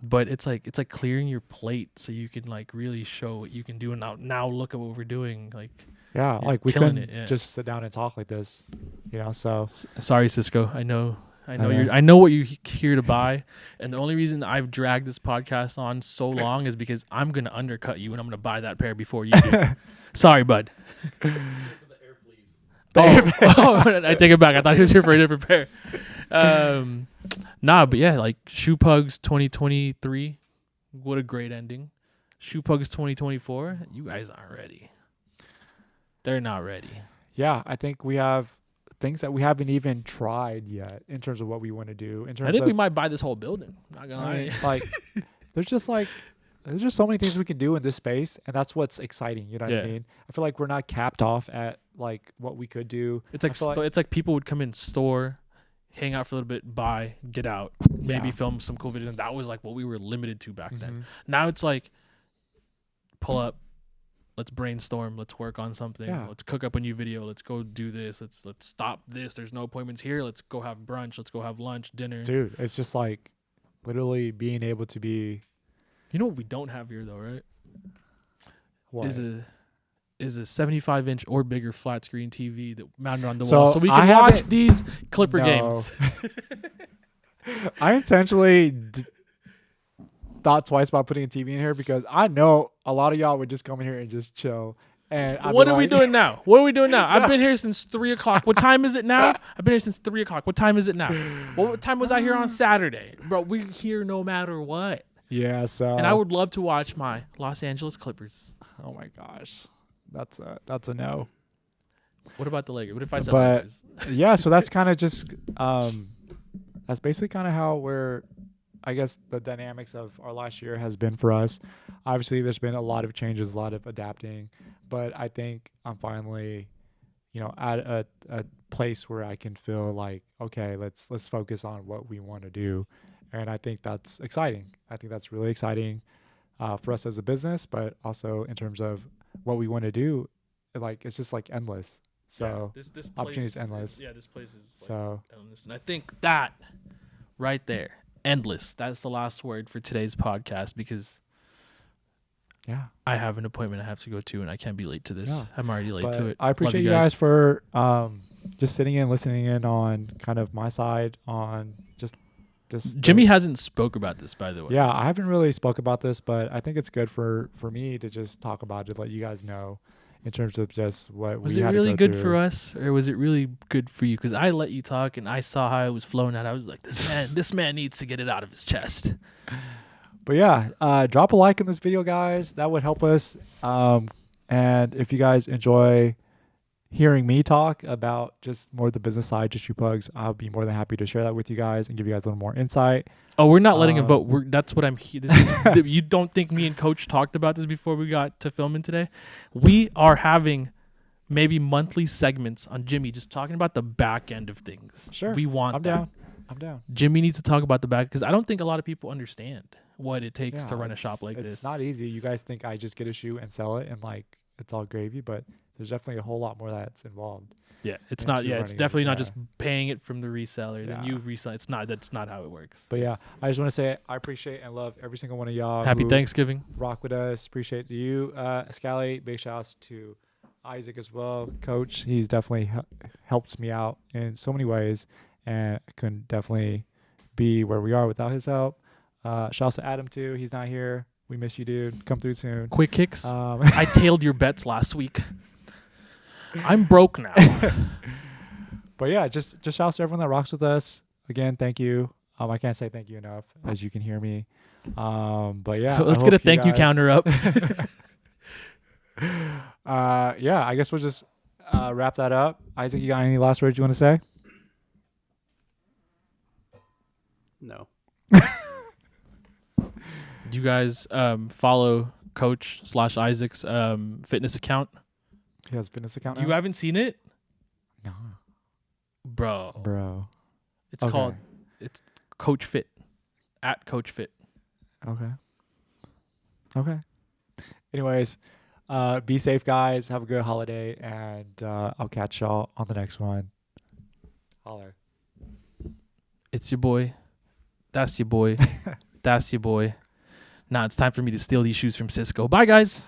But it's like clearing your plate so you can like really show what you can do. And now look at what we're doing. Like Yeah, you're like we killing couldn't it, yeah. just sit down and talk like this, you know. So Sorry, Cisco. I know know. I know what you're here to buy, and the only reason I've dragged this podcast on so long is because I'm gonna undercut you and I'm gonna buy that pair before you do. Sorry, bud. I take it back. I thought he was here for a different pair. Nah, but yeah, like Shoepugs 2023. What a great ending. Shoepugs 2024. You guys aren't ready. They're not ready. yeah, I think we have things that we haven't even tried yet in terms of what we want to do. In terms I think of, we might buy this whole building. Not gonna I lie. mean, like there's just so many things we can do in this space, and that's what's exciting. You know what I Yeah. mean? I feel like we're not capped off at like what we could do. It's like, I feel it's like people would come in store, hang out for a little bit, buy, get out, maybe Yeah. film some cool videos. And that was like what we were limited to back then. Mhm. Now it's like pull up, let's brainstorm, let's work on something, Yeah. let's cook up a new video, let's go do this, let's stop this. There's no appointments here. Let's go have brunch, let's go have lunch, dinner. Dude, it's just like literally being able to be You know what we don't have here though, right? what? Is a 75-inch or bigger flat screen TV that mounted on the So, wall, so we I can watch haven't- these Clipper No. games. I intentionally thought twice about putting a TV in here because I know a lot of y'all would just come in here and just chill. And I'd What be are we like- doing now? What are we doing now? I've been here since 3 o'clock. What time is it now? I've been here since 3 o'clock. What time is it now? Well, what time was I here on Saturday? Bro, we're here no matter what. Yeah, so And I would love to watch my Los Angeles Clippers. oh my gosh. That's a no. What about the Lakers? What if I said But Lakers? yeah, so that's kind of just that's basically kind of how I guess the dynamics of our last year has been for us. Obviously, there's been a lot of changes, a lot of adapting, but I think I'm finally, at a place where I can feel like, okay, let's focus on what we want to do. And I think that's exciting. I think that's really exciting for us as a business, but also in terms of what we want to do. Like, it's just like endless. So this opportunity is endless. This place is So endless. And I think that right there, endless. That's the last word for today's podcast, because yeah, I have an appointment I have to go to, and I can't be late to this. Yeah. I'm already late but to it. I appreciate you guys for just sitting in, listening in on kind of my side on just Jimmy hasn't spoke about this, by the way. Yeah, I haven't really spoke about this, but I think it's good for me to just talk about it, let you guys know in terms of just what was we it had really to go good through. for us, or was it really good for you? Because I let you talk, and I saw how it was flowing out. I was like, this man needs to get it out of his chest. But yeah, drop a like in this video, guys. That would help us. And if you guys enjoy hearing me talk about just more of the business side, just Shoepugs, I'll be more than happy to share that with you guys and give you guys a little more insight. Oh, we're not letting him vote. That's what I'm here. You don't think me and Coach talked about this before we got to filming today? We are having maybe monthly segments on Jimmy just talking about the back end of things. Sure. We want I'm that. down. I'm down. Jimmy needs to talk about the back, because I don't think a lot of people understand what it takes to Yeah, run a shop like this. It's not easy. You guys think I just get a shoe and sell it and like it's all gravy, but there's definitely a whole lot more that's involved. Yeah, it's into not. Yeah, it's running it, definitely not yeah. just paying it from the reseller. Then Yeah. you resell. It's not. That's not how it works. But yeah, I just want to say I appreciate and love every single one of y'all. Happy who Thanksgiving. rock with us. Appreciate you, Scali. Big shouts to Isaac as well, Coach. He's definitely helped me out in so many ways, and I couldn't definitely be where we are without his help. Shouts to Adam too. He's not here. We miss you, dude. Come through soon. Quick kicks. Um, I tailed your bets last week. I'm broke now. But yeah, just shouts to everyone that rocks with us. Again, thank you. I can't say thank you enough, as you can hear me. But yeah, Let's get a thank you counter up. Yeah, I guess we'll just wrap that up. Isaac, you got any last words you want to say? No. You guys follow Coach / Isaac's fitness account. He has a fitness account You now? haven't seen it, No. bro? It's Okay. called Coach Fit @ Coach Fit. Okay. Anyways, be safe, guys. Have a good holiday, and I'll catch y'all on the next one. Holler. It's your boy. That's your boy. That's your boy. Now it's time for me to steal these shoes from Cisco. Bye, guys.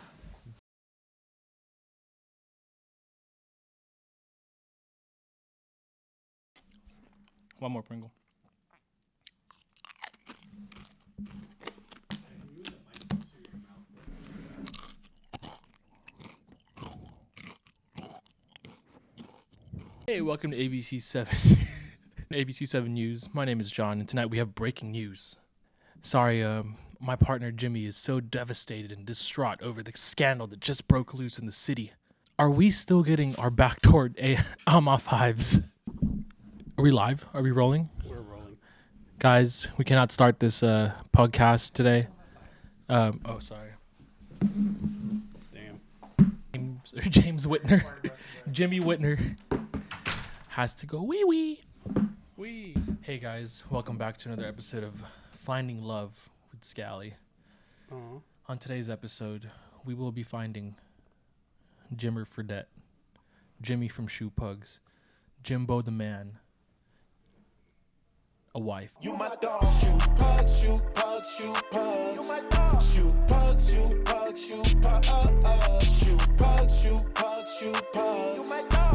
One more Pringle. Hey, welcome to ABC 7. ABC 7 News. My name is John, and tonight we have breaking news. Sorry, my partner Jimmy is so devastated and distraught over the scandal that just broke loose in the city. Are we still getting our backdoored AMA 5s? Are we live? Are we rolling? We're rolling. Guys, we cannot start this podcast today. Oh, sorry. Damn. James Whitner. Jimmy Whitner has to go wee. Hey guys, welcome back to another episode of Finding Love with Scali. Aw. On today's episode, we will be finding Jimmer Fredette, Jimmy from Shoepugs, Jimbo the Man, a wife. You my dog. Shoepugs, Shoepugs, Shoepugs. You my dog. Shoepugs, Shoepugs, Shoepugs. Shoepugs, Shoepugs, Shoepugs. You my dog.